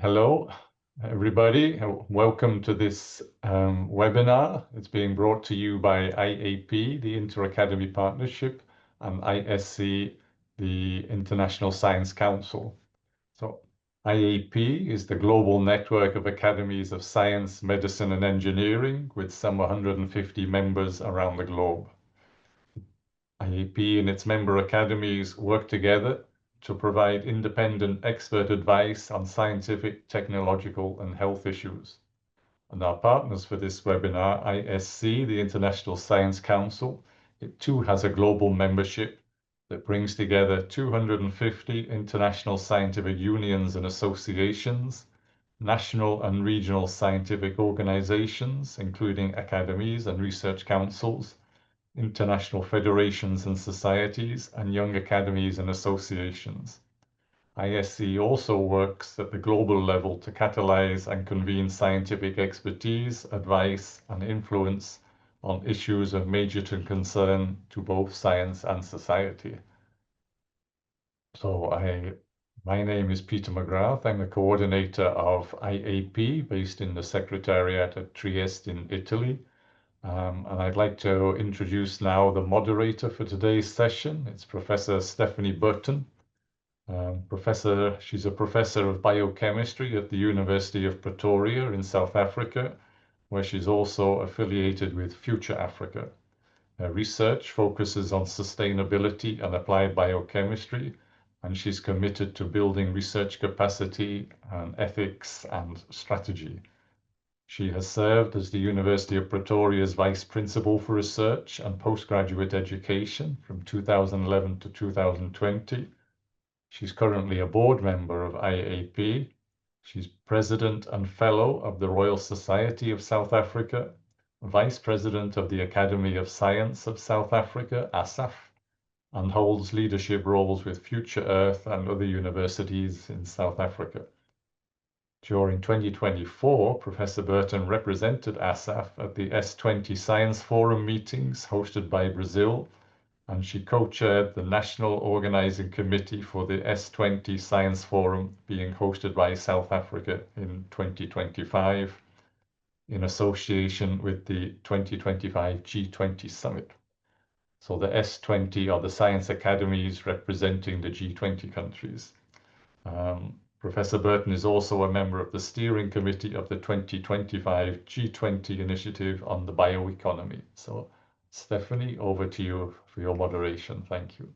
Hello, everybody. Welcome to this webinar. It's being brought to you by IAP, the InterAcademy Partnership, and ISC, the International Science Council. So IAP is the global network of academies of science, medicine, and engineering with some 150 members around the globe. IAP and its member academies work together to provide independent expert advice on scientific, technological, and health issues. And our partners for this webinar, ISC, the International Science Council, it too has a global membership that brings together 250 international scientific unions and associations, national and regional scientific organizations, including academies and research councils, international federations and societies, and young academies and associations. ISC also works at the global level to catalyze and convene scientific expertise, advice, and influence on issues of major concern to both science and society. So my name is Peter McGrath. I'm the coordinator of IAP based in the Secretariat at Trieste in Italy. And I'd like to introduce now the moderator for today's session. It's Professor Stephanie Burton. She's a professor of biochemistry at the University of Pretoria in South Africa, where she's also affiliated with Future Africa. Her research focuses on sustainability and applied biochemistry, and she's committed to building research capacity and ethics and strategy. She has served as the University of Pretoria's Vice Principal for Research and Postgraduate Education from 2011 to 2020. She's currently a board member of IAP. She's President and Fellow of the Royal Society of South Africa, Vice President of the Academy of Science of South Africa, ASAF, and holds leadership roles with Future Earth and other universities in South Africa. During 2024, Professor Burton represented ASAF at the S20 Science Forum meetings hosted by Brazil, and she co-chaired the National Organizing Committee for the S20 Science Forum being hosted by South Africa in 2025 in association with the 2025 G20 Summit. So the S20 are the science academies representing the G20 countries. Professor Burton is also a member of the steering committee of the 2025 G20 initiative on the bioeconomy. So, Stephanie, over to you for your moderation. Thank you.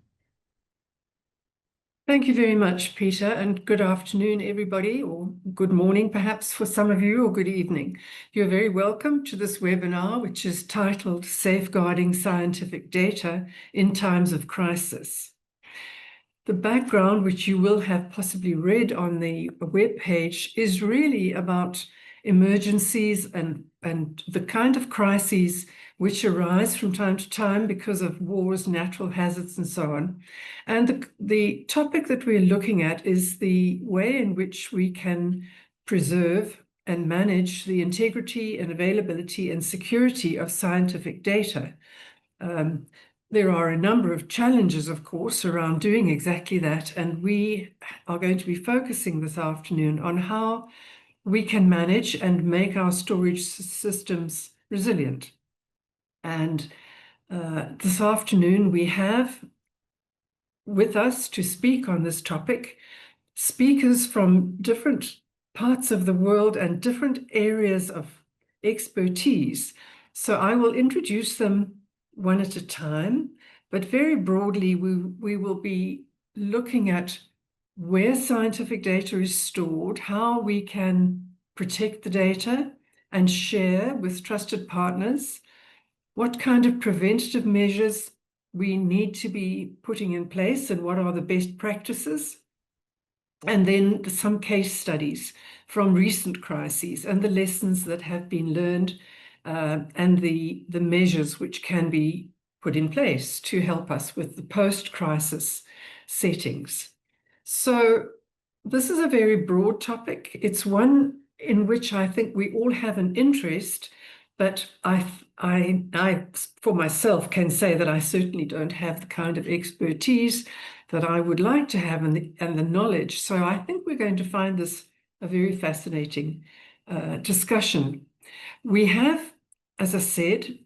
Thank you very much, Peter, and good afternoon, everybody, or good morning, perhaps, for some of you, or good evening. You're very welcome to this webinar, which is titled Safeguarding Scientific Data in Times of Crisis. The background, which you will have possibly read on the webpage, is really about emergencies and the kind of crises which arise from time to time because of wars, natural hazards, and so on. And the topic that we're looking at is the way in which we can preserve and manage the integrity and availability and security of scientific data. There are a number of challenges, of course, around doing exactly that, and we are going to be focusing this afternoon on how we can manage and make our storage systems resilient. And this afternoon we have with us to speak on this topic speakers from different parts of the world and different areas of expertise. So I will introduce them one at a time, but very broadly we will be looking at where scientific data is stored, how we can protect the data and share with trusted partners, what kind of preventative measures we need to be putting in place and what are the best practices, and then some case studies from recent crises and the lessons that have been learned and the measures which can be put in place to help us with the post-crisis settings. So this is a very broad topic. It's one in which I think we all have an interest, but I for myself can say that I certainly don't have the kind of expertise that I would like to have and the knowledge. So I think we're going to find this a very fascinating discussion. We have, as I said,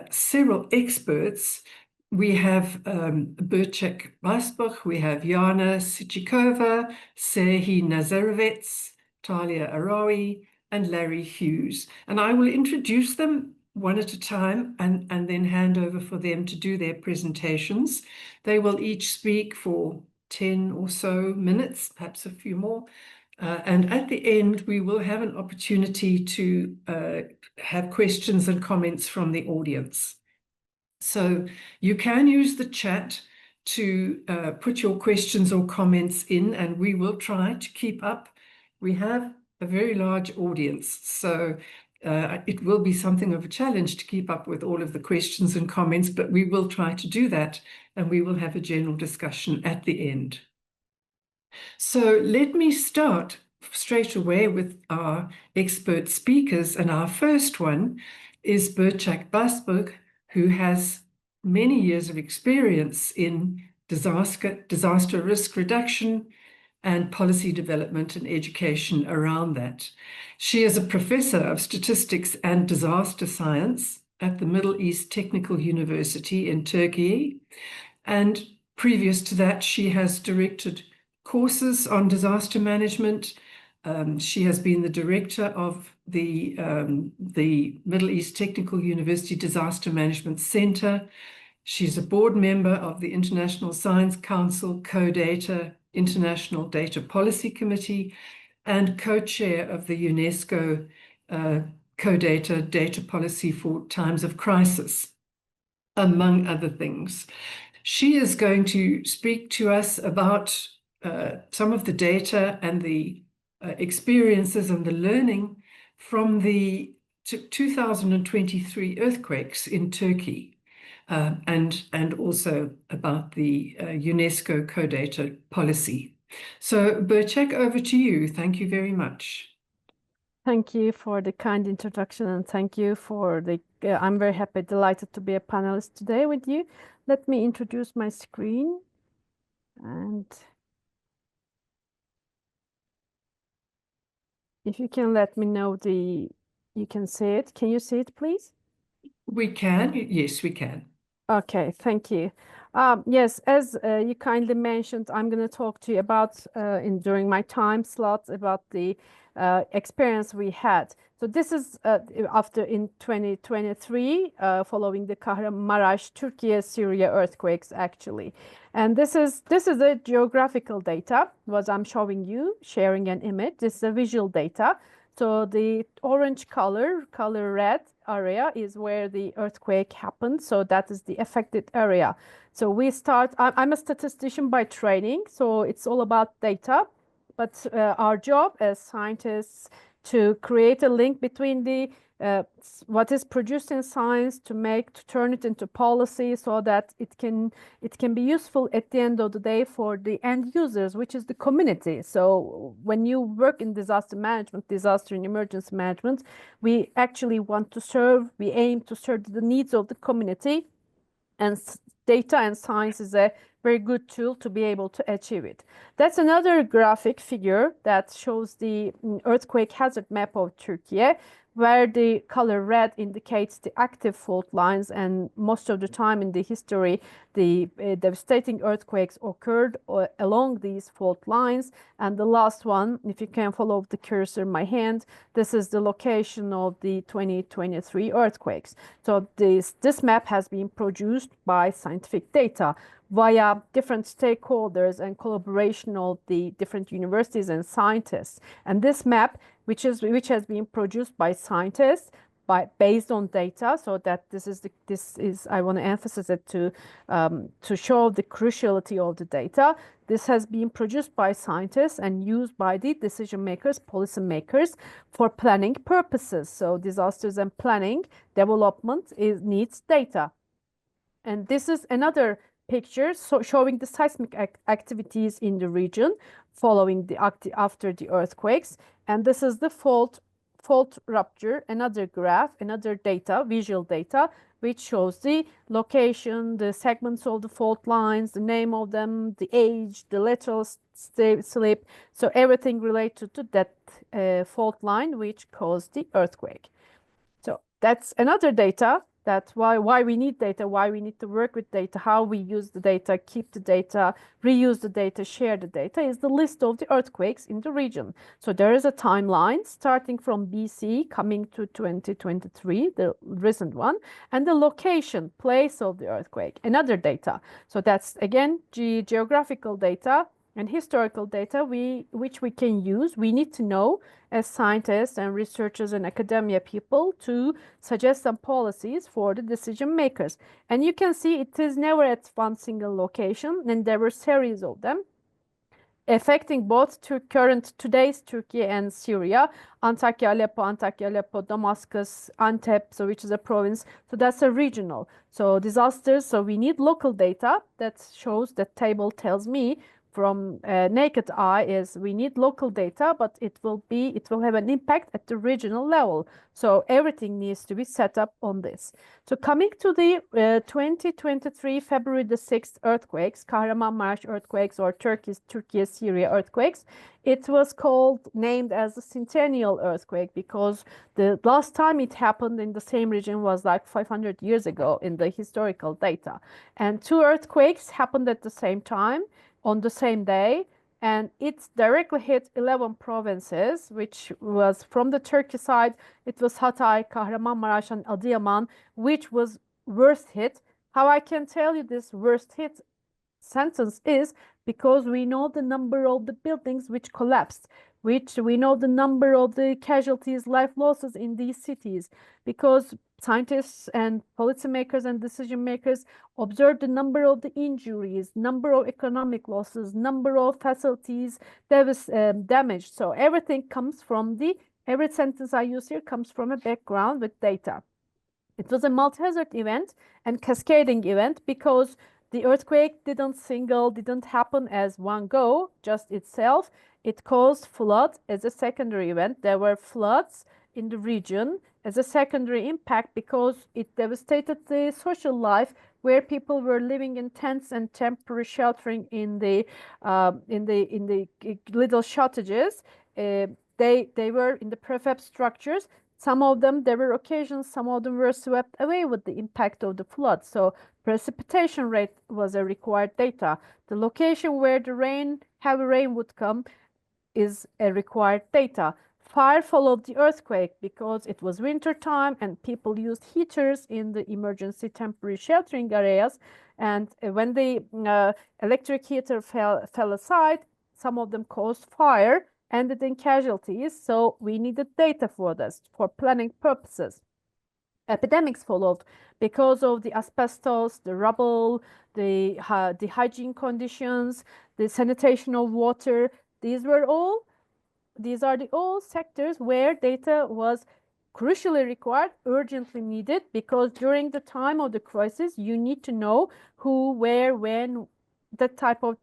several experts. We have Burchak Basbach, we have Jana Sichikova, Serhii Nazarevets, Talia Arawi, and Larry Hughes. And I will introduce them one at a time and then hand over for them to do their presentations. They will each speak for 10 or so minutes, perhaps a few more. And at the end, we will have an opportunity to have questions and comments from the audience. So you can use the chat to put your questions or comments in, and we will try to keep up. We have a very large audience, so it will be something of a challenge to keep up with all of the questions and comments, but we will try to do that, and we will have a general discussion at the end. So let me start straight away with our expert speakers, and our first one is Burchak Basbach, who has many years of experience in disaster risk reduction and policy development and education around that. She is a professor of statistics and disaster science at the Middle East Technical University in Turkey, and previous to that, she has directed courses on disaster management. She has been the director of the Middle East Technical University Disaster Management Center. She's a board member of the International Science Council CODATA International Data Policy Committee and co-chair of the UNESCO CODATA Data Policy for Times of Crisis, among other things. She is going to speak to us about some of the data and the experiences and the learning from the 2023 earthquakes in Turkey, and also about the UNESCO CODATA policy. So Burchak, over to you. Thank you very much. Thank you for the kind introduction, and thank you for the, I'm very happy, delighted to be a panelist today with you. Let me introduce my screen, and if you can let me know you can see it. Can you see it, please? We can, yes, we can. Okay, thank you. Yes, as you kindly mentioned, I'm going to talk to you about, during my time slot, about the experience we had. So this is after in 2023, following the Kahramanmaraş, Turkey, Syria earthquakes, actually. And this is a geographical data, what I'm showing you, sharing an image. This is a visual data. So the orange color red area is where the earthquake happened. So that is the affected area. So we start, I'm a statistician by training, so it's all about data. But our job as scientists to create a link between the what is produced in science to turn it into policy so that it can be useful at the end of the day for the end users, which is the community. So when you work in disaster management, disaster and emergency management, we actually we aim to serve the needs of the community, and data and science is a very good tool to be able to achieve it. That's another graphic figure that shows the earthquake hazard map of Turkey, where the color red indicates the active fault lines, and most of the time in the history, the devastating earthquakes occurred along these fault lines. And the last one, if you can follow the cursor in my hand, this is the location of the 2023 earthquakes. So this map has been produced by scientific data via different stakeholders and collaboration of the different universities and scientists. And this map, which has been produced by scientists based on data, so that this is I want to emphasize it to show the cruciality of the data. This has been produced by scientists and used by the decision makers, policy makers, for planning purposes. So disasters and planning development needs data. And this is another picture showing the seismic activities in the region following after the earthquakes. And this is the fault fault rupture, another graph, another data, visual data, which shows the location, the segments of the fault lines, the name of them, the age, the lateral slip. So everything related to that fault line which caused the earthquake. So that's another data. That's why we need data, why we need to work with data, how we use the data, keep the data, reuse the data, share the data, is the list of the earthquakes in the region. So there is a timeline starting from BC coming to 2023, the recent one, and the location, place of the earthquake, another data. So that's again geographical data and historical data which we can use. We need to know as scientists and researchers and academia people to suggest some policies for the decision makers. And you can see it is never at one single location, and there were series of them affecting both today's Turkey and Syria, Antakya, Aleppo, Damascus, Antep, so which is a province. So that's a regional. So disasters, so we need local data that shows, that table tells me from naked eye is we need local data, but it will have an impact at the regional level. So everything needs to be set up on this. So coming to the 2023 February the 6th earthquakes, Kahramanmaraş earthquakes, or Turkey, Syria earthquakes, it was named as the centennial earthquake because the last time it happened in the same region was like 500 years ago in the historical data. And two earthquakes happened at the same time on the same day, and it directly hit 11 provinces, which was from the Turkey side. It was Hatay, Kahramanmaraş, and Adıyaman, which was worst hit. How I can tell you this worst hit sentence is because we know the number of the buildings which collapsed, which we know the number of the casualties, life losses in these cities, because scientists and policymakers and decision makers observe the number of the injuries, number of economic losses, number of facilities damaged. So everything comes from every sentence I use here comes from a background with data. It was a multi-hazard event and cascading event because the earthquake didn't happen as one go, just itself. It caused flood as a secondary event. There were floods in the region as a secondary impact because it devastated the social life where people were living in tents and temporary sheltering in the little cottages. They were in the prefab structures. Some of them, there were occasions, some of them were swept away with the impact of the flood. So precipitation rate was a required data. The location where the heavy rain would come is a required data. Fire followed the earthquake because it was winter time and people used heaters in the emergency temporary sheltering areas. And when the electric heater fell aside, some of them caused fire, ended in casualties. So we needed data for this, for planning purposes. Epidemics followed because of the asbestos, the rubble, the hygiene conditions, the sanitation of water. These are all sectors where data was crucially required, urgently needed, because during the time of the crisis, you need to know who, where, when, that type of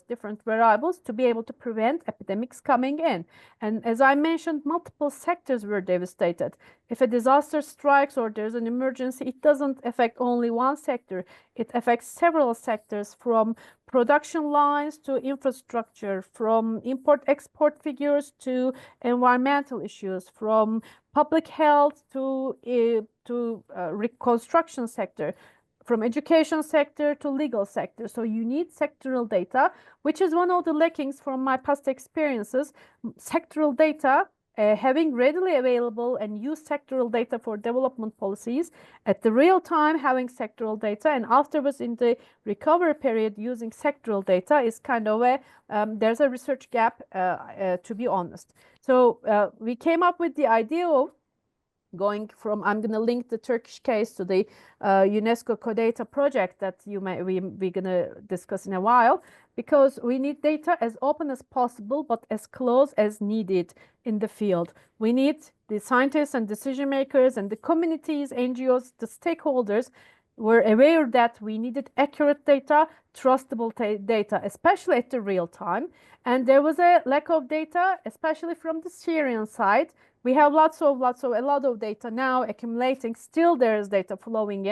different variables to be able to prevent epidemics coming in. And as I mentioned, multiple sectors were devastated. If a disaster strikes or there's an emergency, it doesn't affect only one sector. It affects several sectors, from production lines to infrastructure, from import-export figures to environmental issues, from public health to reconstruction sector, from education sector to legal sector. So you need sectoral data, which is one of the lackings from my past experiences. Sectoral data, having readily available and use sectoral data for development policies at the real time, having sectoral data, and afterwards in the recovery period using sectoral data is kind of there's a research gap, to be honest. So we came up with the idea of going from, I'm going to link the Turkish case to the UNESCO CODATA project that we're going to discuss in a while, because we need data as open as possible, but as close as needed in the field. We need the scientists and decision makers and the communities, NGOs, the stakeholders were aware that we needed accurate data trustable data, especially at the real time. And there was a lack of data, especially from the Syrian side. We have a lot of data now accumulating. Still, there is data flowing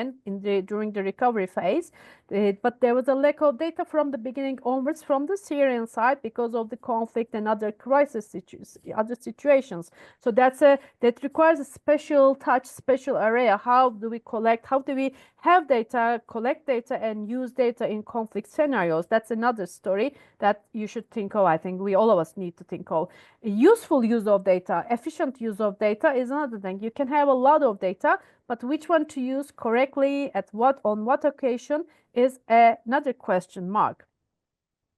during the recovery phase, but there was a lack of data from the beginning onwards from the Syrian side because of the conflict and other other situations. So that requires a special touch, special area. How do we collect? How do we have data, collect data, and use data in conflict scenarios? That's another story that you should think of. I think all of us need to think of. Useful use of data, efficient use of data is another thing. You can have a lot of data, but which one to use correctly on what occasion is another question mark.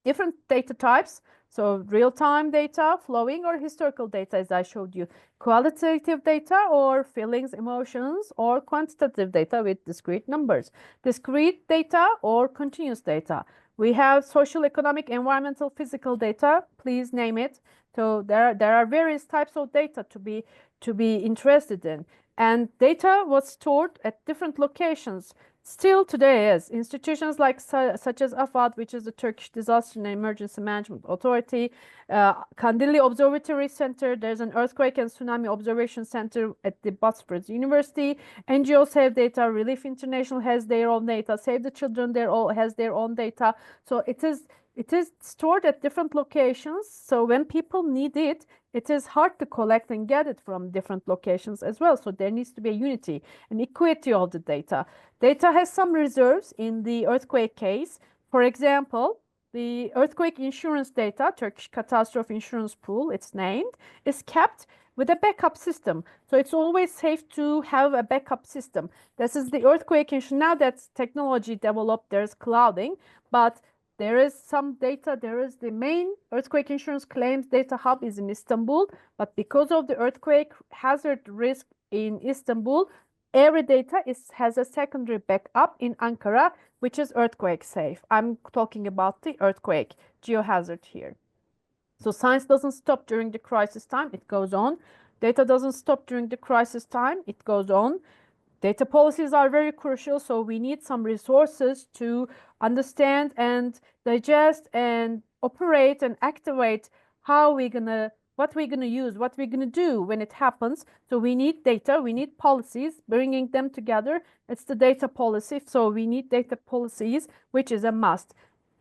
Different data types, so real-time data, flowing or historical data, as I showed you, qualitative data or feelings, emotions, or quantitative data with discrete numbers, discrete data or continuous data. We have social, economic, environmental, physical data, please name it. So there are various types of data to be interested in. And data was stored at different locations. Still today is. Institutions such as AFAD, which is the Turkish Disaster and Emergency Management Authority, Kandilli Observatory Center, there's an Earthquake and Tsunami Observation Center at the Bosphorus University. NGOs have data, Relief International has their own data, Save the Children has their own data. So it is stored at different locations. So when people need it, it is hard to collect and get it from different locations as well. So there needs to be a unity, an equity of the data. Data has some reserves in the earthquake case. For example, the earthquake insurance data, Turkish Catastrophe Insurance Pool, it's named, is kept with a backup system. So it's always safe to have a backup system. This is the earthquake insurance. Now that technology developed, there's clouding, but there is some data. There is the main earthquake insurance claims data hub is in Istanbul, but because of the earthquake hazard risk in Istanbul, every data has a secondary backup in Ankara, which is earthquake safe. I'm talking about the earthquake geohazard here. So science doesn't stop during the crisis time, it goes on. Data doesn't stop during the crisis time, it goes on. Data policies are very crucial, so we need some resources to understand and digest and operate and activate what we're gonna use, what we're gonna do when it happens. So we need data, we need policies, bringing them together. It's the data policy, so we need data policies, which is a must.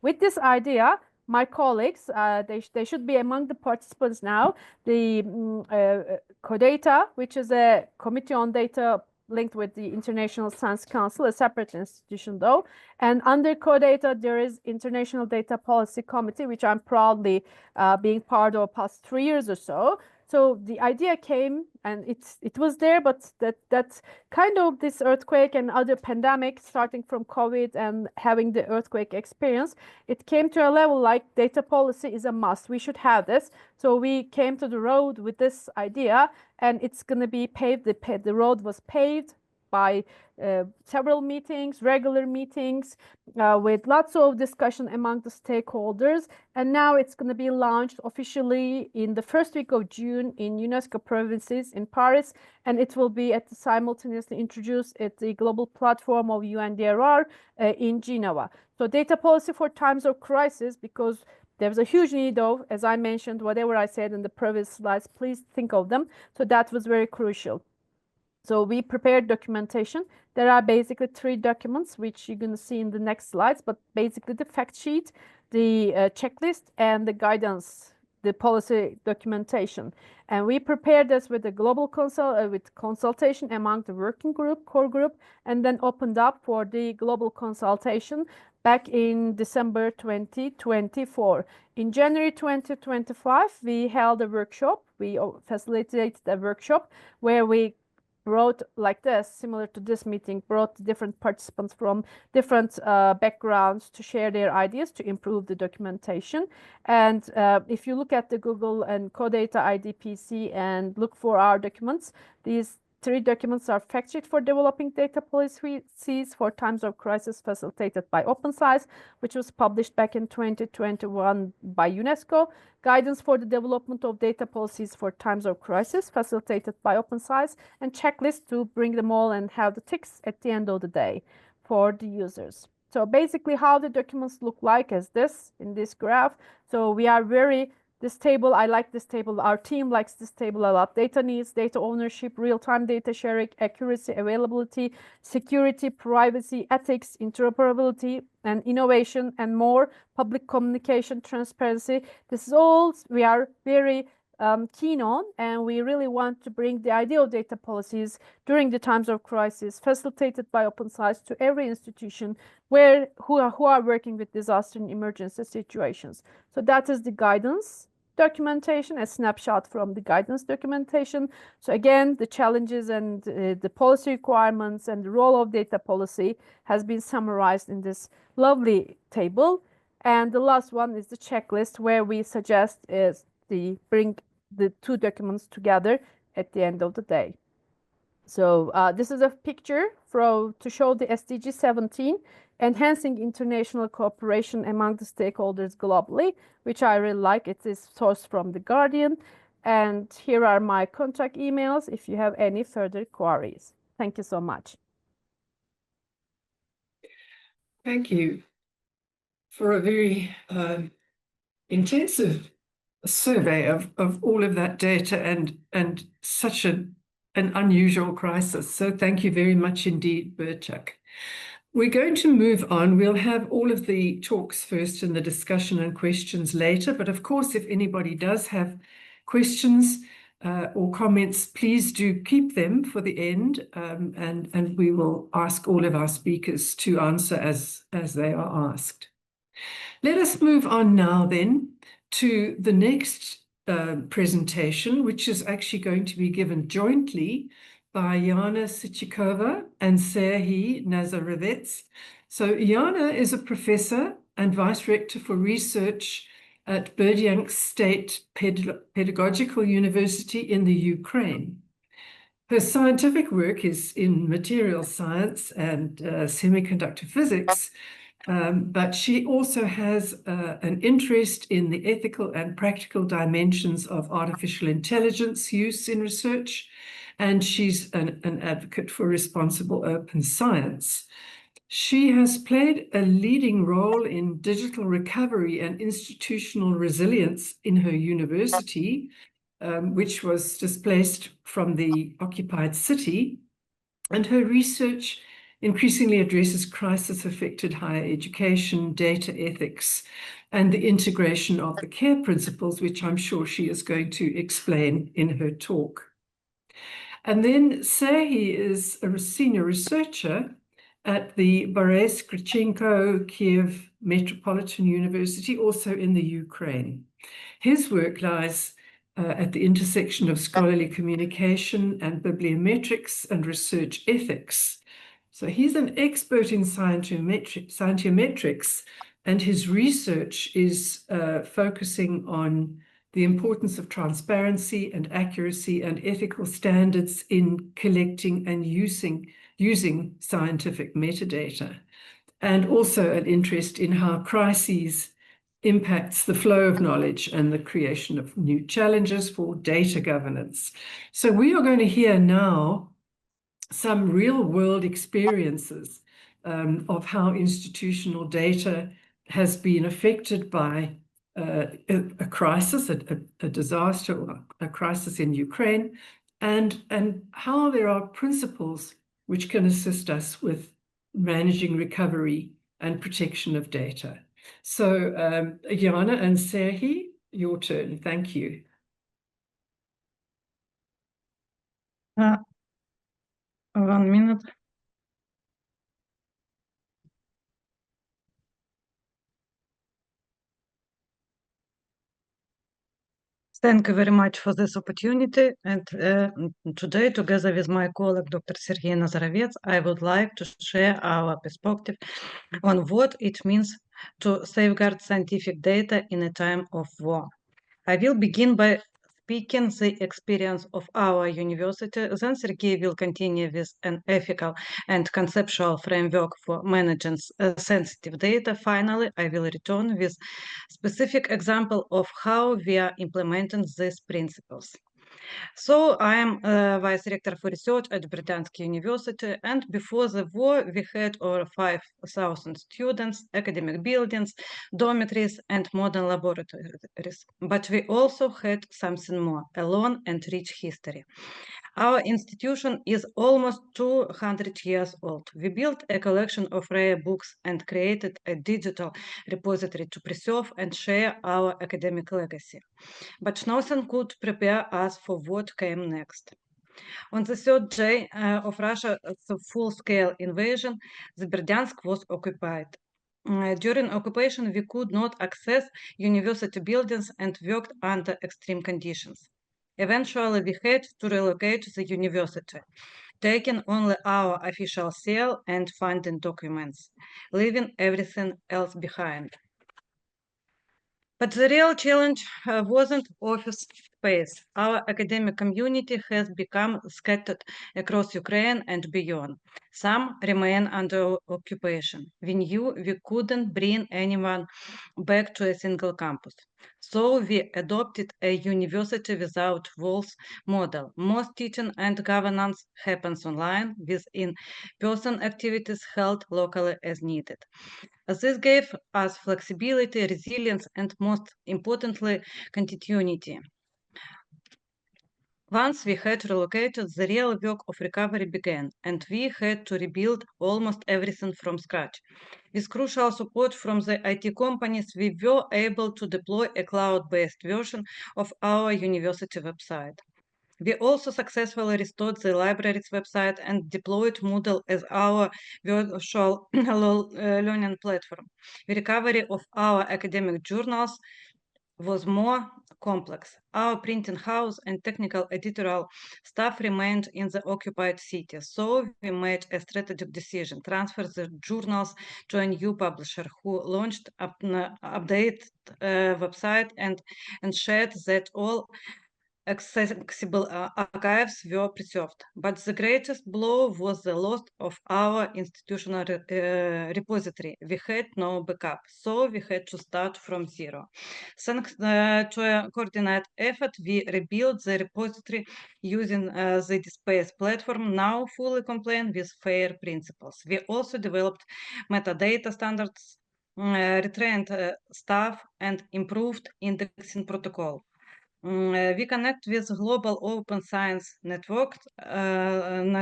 With this idea, my colleagues, they should be among the participants now. The CODATA, which is a committee on data linked with the International Science Council, a separate institution though. And under CODATA, there is International Data Policy Committee, which I'm proudly being part of past 3 years or so. So the idea came, and it was there, but that's kind of this earthquake and other pandemics, starting from COVID and having the earthquake experience, it came to a level like data policy is a must. We should have this. So we came to the road with this idea, and it's going to be paved. The road was paved by several meetings, regular meetings, with lots of discussion among the stakeholders. And now it's going to be launched officially in the first week of June in UNESCO provinces in Paris, and it will be simultaneously introduced at the global platform of UNDRR in Geneva. So data policy for times of crisis, because there's a huge need of, as I mentioned, whatever I said in the previous slides, please think of them. So that was very crucial. So we prepared documentation. There are basically 3 documents, which you're going to see in the next slides, but basically the fact sheet, the checklist, and the guidance, the policy documentation. And we prepared this with a global consultation among the working group, core group, and then opened up for the global consultation back in December 2024. In January 2025, we held a workshop. We facilitated a workshop where we brought, like this, similar to this meeting, brought different participants from different backgrounds to share their ideas to improve the documentation. And if you look at the Google and CODATA IDPC and look for our documents, these 3 documents are fact sheet for developing data policies for times of crisis facilitated by OpenScience, which was published back in 2021 by UNESCO. Guidance for the development of data policies for times of crisis facilitated by OpenScience, and checklist to bring them all and have the ticks at the end of the day for the users. So basically how the documents look like is this in this graph. So we are this table, I like this table. Our team likes this table a lot. Data needs, data ownership, real-time data sharing, accuracy, availability, security, privacy, ethics, interoperability, and innovation, and more, public communication, transparency. This is all we are very keen on, and we really want to bring the ideal data policies during the times of crisis, facilitated by Open Science, to every institution who are working with disaster and emergency situations. So that is the guidance documentation, a snapshot from the guidance documentation. So again, the challenges and the policy requirements and the role of data policy has been summarized in this lovely table. And the last one is the checklist, where we suggest is bring the two documents together at the end of the day. So this is a picture to show the SDG 17, enhancing international cooperation among the stakeholders globally, which I really like. It is sourced from The Guardian. And here are my contact emails if you have any further queries. Thank you so much. Thank you for a very intensive survey of all of that data and such an unusual crisis. So thank you very much indeed, Berchak. We're going to move on. We'll have all of the talks first and the discussion and questions later. But of course, if anybody does have questions or comments, please do keep them for the end, and we will ask all of our speakers to answer as they are asked. Let us move on now then to the next presentation, which is actually going to be given jointly by Jana Sichikova and Serhiy Nazarevets. So Jana is a professor and vice rector for research at Berdyansk State Pedagogical University in the Ukraine. Her scientific work is in material science and semiconductor physics, but she also has an interest in the ethical and practical dimensions of artificial intelligence use in research, and she's an advocate for responsible open science. She has played a leading role in digital recovery and institutional resilience in her university, which was displaced from the occupied city, and her research increasingly addresses crisis-affected higher education, data ethics, and the integration of the care principles, which I'm sure she is going to explain in her talk. And then Serhiy is a senior researcher at the Boris Grodchenko Kiev Metropolitan University, also in the Ukraine. His work lies at the intersection of scholarly communication and bibliometrics and research ethics. So he's an expert in scientiometrics, and his research is focusing on the importance of transparency and accuracy and ethical standards in collecting and using scientific metadata, and also an interest in how crises impacts the flow of knowledge and the creation of new challenges for data governance. So we are going to hear now some real-world experiences of how institutional data has been affected by a crisis, a disaster, or a crisis in Ukraine, and how there are principles which can assist us with managing recovery and protection of data. So, Jana and Serhiy, your turn. Thank you. One minute. Thank you very much for this opportunity. And today, together with my colleague, Dr. Serhiy Nazarevets, I would like to share our perspective on what it means to safeguard scientific data in a time of war. I will begin by speaking the experience of our university. Then Serhiy will continue with an ethical and conceptual framework for managing sensitive data. Finally, I will return with specific example of how we are implementing these principles. So I am Vice Rector for Research at Britansky University, and before the war we had over 5,000 students, academic buildings, dormitories and modern laboratories. But we also had something more, a long and rich history. Our institution is almost 200 years old. We built a collection of rare books and created a digital repository to preserve and share our academic legacy. But nothing could prepare us for what came next. On the third day of Russia's full-scale invasion, the Berdyansk was occupied. During occupation, we could not access university buildings and worked under extreme conditions. Eventually, we had to relocate to the university, taking only our official seal and funding documents, leaving everything else behind. But the real challenge wasn't office space. Our academic community has become scattered across Ukraine and beyond. Some remain under occupation. We knew we couldn't bring anyone back to a single campus. So we adopted a university without walls model. Most teaching and governance happens online, with in-person activities held locally as needed. This gave us flexibility, resilience, and most importantly, continuity. Once we had relocated, the real work of recovery began, and we had to rebuild almost everything from scratch. With crucial support from the IT companies, we were able to deploy a cloud-based version of our university website. We also successfully restored the library's website and deployed Moodle as our virtual learning platform. The recovery of our academic journals was more complex. Our printing house and technical editorial staff remained in the occupied city, so we made a strategic decision: transfer the journals to a new publisher who launched updated website and ensured that all accessible archives were preserved. But the greatest blow was the loss of our institutional repository. We had no backup, so we had to start from zero. Thanks to a coordinated effort, we rebuilt the repository using the DSpace platform, now fully compliant with FAIR principles. We also developed metadata standards, retrained staff, and improved indexing protocol. We connect with global open science networks and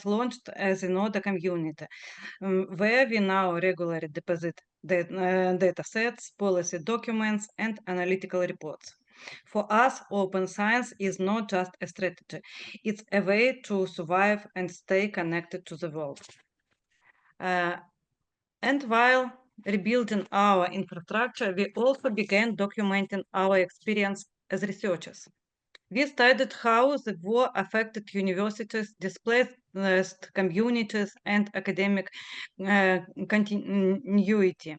launched as a Zenoda community, where we now regularly deposit data sets, policy documents, and analytical reports. For us, open science is not just a strategy, it's a way to survive and stay connected to the world. And while rebuilding our infrastructure, we also began documenting our experience as researchers. We studied how the war affected universities, displaced communities, and academic continuity.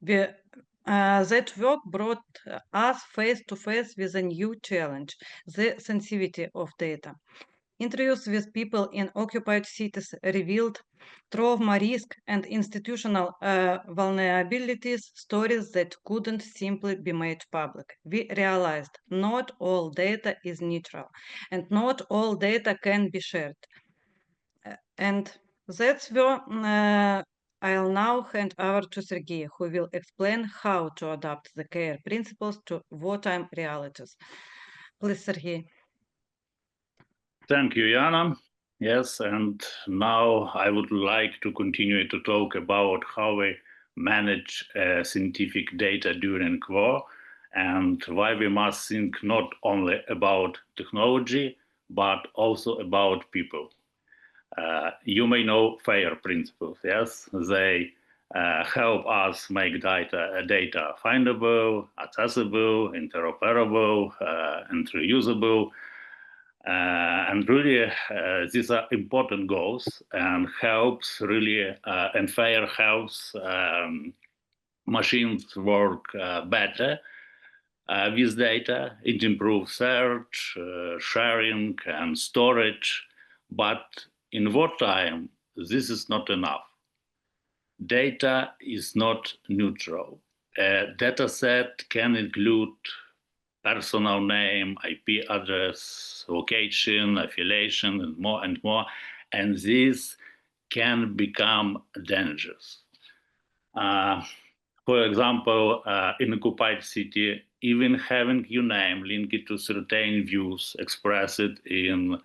That work brought us face to face with a new challenge: the sensitivity of data. Interviews with people in occupied cities revealed trauma risk and institutional vulnerabilities, stories that couldn't simply be made public. We realized not all data is neutral, and not all data can be shared. And that's where I'll now hand over to Sergei, who will explain how to adapt the CARE principles to wartime realities. Please, Sergei. Thank you, Yana. Yes, and now I would like to continue to talk about how we manage scientific data during war and why we must think not only about technology, but also about people. You may know FAIR principles, yes? They help us make data findable, accessible, interoperable, and reusable. And really, these are important goals and helps really, and FAIR helps machines work better with data. It improves search, sharing, and storage. But in wartime, this is not enough. Data is not neutral. A data set can include personal name, IP address, location, affiliation, and more and more. And this can become dangerous. For example, in occupied city, even having your name linked to certain views expressed in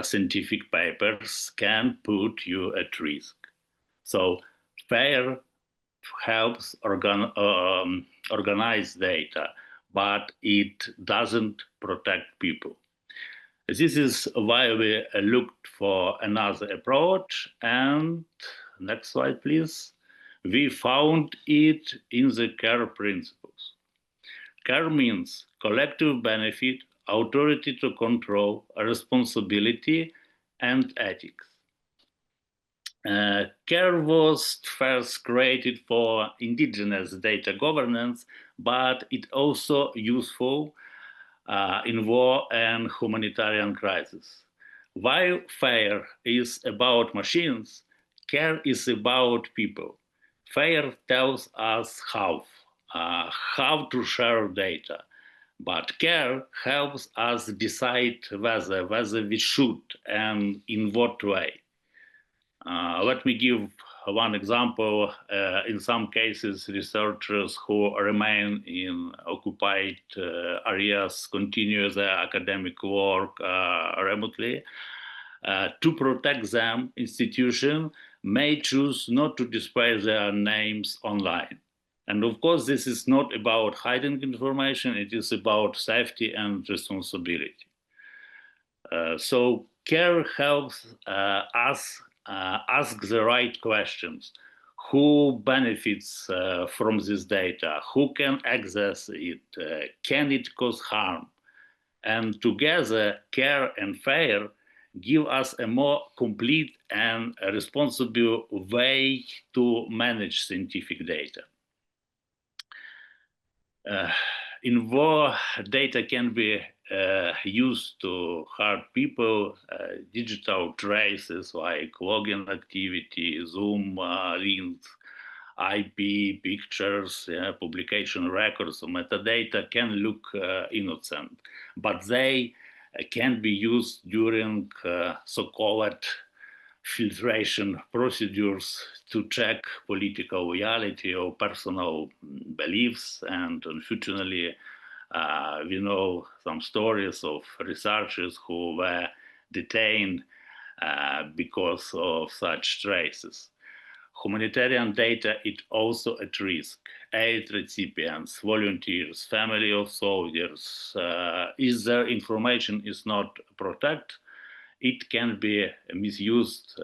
scientific papers can put you at risk. So FAIR helps organize data, but it doesn't protect people. This is why we looked for another approach. And next slide, please. We found it in the CARE principles. CARE means collective benefit, authority to control, responsibility, and ethics. CARE was first created for indigenous data governance, but it also useful in war and humanitarian crisis. While FAIR is about machines, CARE is about people. FAIR tells us how to share data, but CARE helps us decide whether we should and in what way. Let me give one example. In some cases, researchers who remain in occupied areas continue their academic work remotely. To protect them, institutions may choose not to display their names online. And of course, this is not about hiding information, it is about safety and responsibility. So CARE helps us ask the right questions. Who benefits from this data? Who can access it? Can it cause harm? And together, CARE and FAIR give us a more complete and responsible way to manage scientific data. In war, data can be used to hurt people. Digital traces like login activity, Zoom links, IP, pictures, publication records, or metadata can look innocent, but they can be used during so-called filtration procedures to check political loyalty or personal beliefs. And unfortunately, we know some stories of researchers who were detained because of such traces. Humanitarian data is also at risk. Aid recipients, volunteers, family of soldiers, if their information is not protected, it can be misused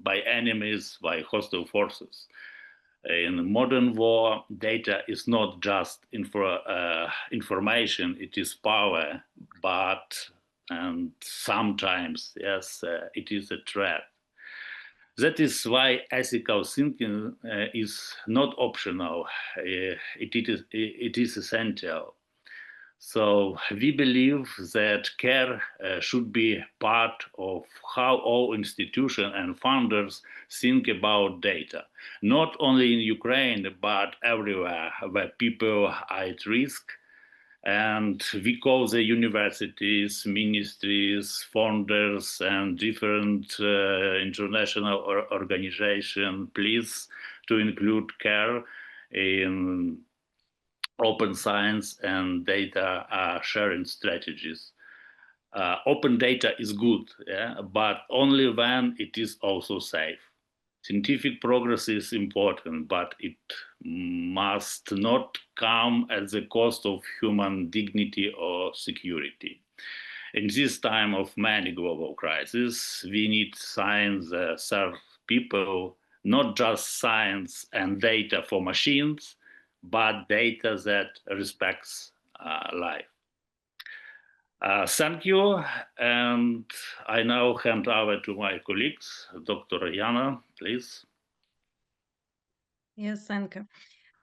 by enemies, by hostile forces. In modern war, data is not just information, it is power, and sometimes, yes, it is a threat. That is why ethical thinking is not optional, it is essential. So we believe that CARE should be part of how all institutions and funders think about data, not only in Ukraine, but everywhere where people are at risk. And we call the universities, ministries, funders, and different international organizations, please, to include CARE in open science and data sharing strategies. Open data is good, yeah, but only when it is also safe. Scientific progress is important, but it must not come at the cost of human dignity or security. In this time of many global crises, we need science that serves people, not just science and data for machines, but data that respects life. Thank you, and I now hand over to my colleagues. Dr. Jana, please. Yes, thank you.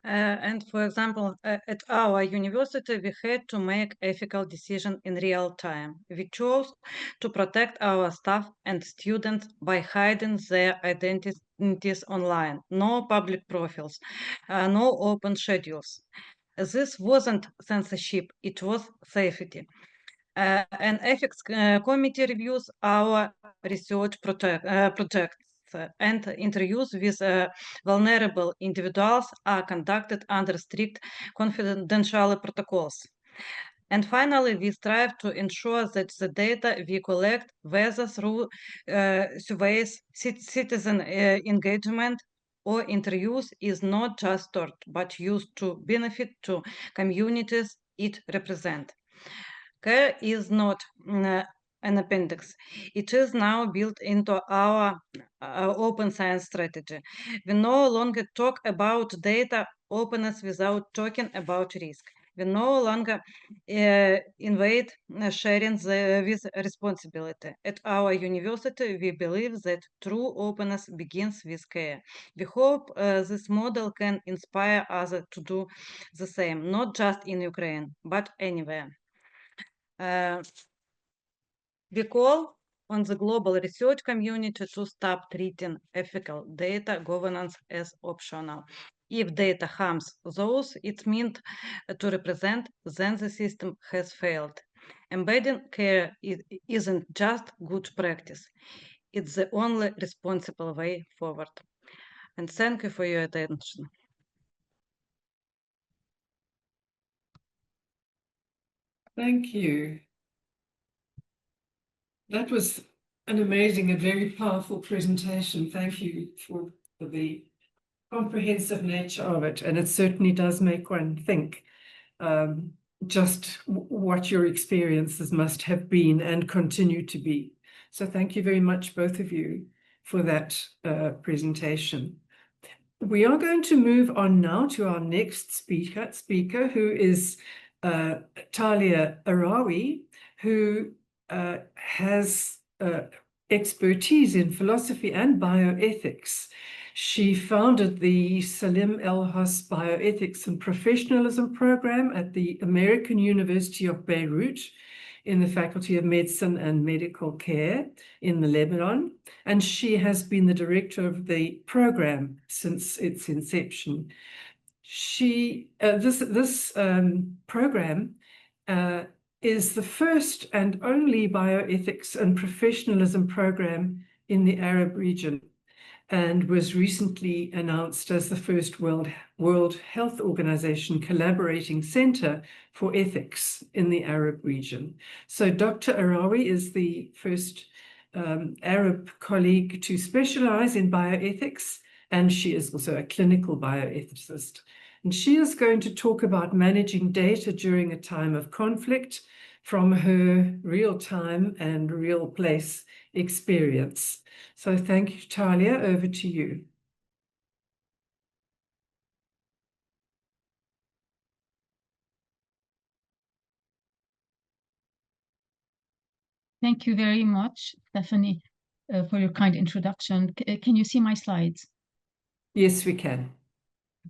And for example, at our university, we had to make ethical decision in real time. We chose to protect our staff and students by hiding their identities online. No public profiles, no open schedules. This wasn't censorship, it was safety. An ethics committee reviews our research projects, and interviews with vulnerable individuals are conducted under strict confidentiality protocols. And finally, we strive to ensure that the data we collect, whether through surveys, citizen engagement, or interviews, is not just stored, but used to benefit to communities it represents. Care is not an appendix. It is now built into our open science strategy. We no longer talk about data openness without talking about risk. We no longer invade sharing with responsibility. At our university, we believe that true openness begins with care. We hope this model can inspire others to do the same, not just in Ukraine, but anywhere. We call on the global research community to stop treating ethical data governance as optional. If data harms those it's meant to represent, then the system has failed. Embedding care isn't just good practice, it's the only responsible way forward. And thank you for your attention. Thank you. That was an amazing and very powerful presentation. Thank you for the comprehensive nature of it. And it certainly does make one think just what your experiences must have been and continue to be. So thank you very much, both of you, for that presentation. We are going to move on now to our next speaker who is Talia Arawi, who has expertise in philosophy and bioethics. She founded the Salim El-Hos Bioethics and Professionalism Program at the American University of Beirut in the Faculty of Medicine and Medical Care in the Lebanon, and she has been the director of the program since its inception. This program is the first and only bioethics and professionalism program in the Arab region, and was recently announced as the first World Health Organization collaborating center for ethics in the Arab region. So Dr. Arawi is the first Arab colleague to specialize in bioethics, and she is also a clinical bioethicist. And she is going to talk about managing data during a time of conflict from her real-time and real-place experience. So thank you, Talia. Over to you. Thank you very much, Stephanie, for your kind introduction. Can you see my slides? Yes, we can.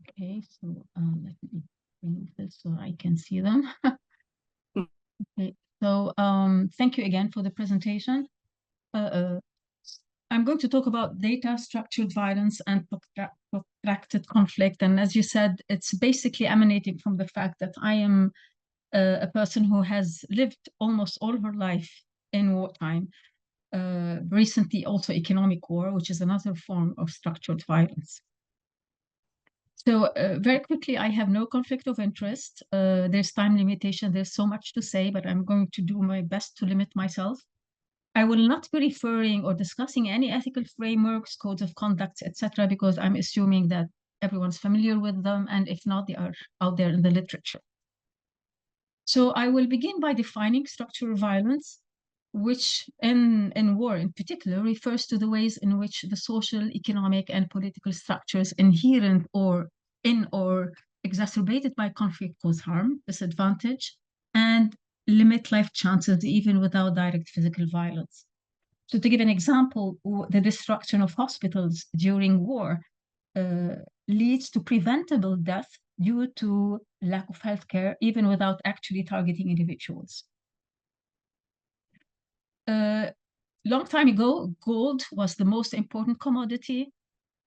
Okay, so let me bring this so I can see them. Okay, so thank you again for the presentation. I'm going to talk about data, structured violence, and protracted conflict. And as you said, it's basically emanating from the fact that I am a person who has lived almost all her life in wartime. Recently also economic war, which is another form of structured violence. So very quickly, I have no conflict of interest. There's time limitation. There's so much to say, but I'm going to do my best to limit myself. I will not be referring or discussing any ethical frameworks, codes of conduct, etc., because I'm assuming that everyone's familiar with them, and if not, they are out there in the literature. So I will begin by defining structural violence, which in war in particular refers to the ways in which the social, economic, and political structures inherent or exacerbated by conflict cause harm, disadvantage, and limit life chances even without direct physical violence. So to give an example, the destruction of hospitals during war leads to preventable death due to lack of healthcare, even without actually targeting individuals. Long time ago, gold was the most important commodity.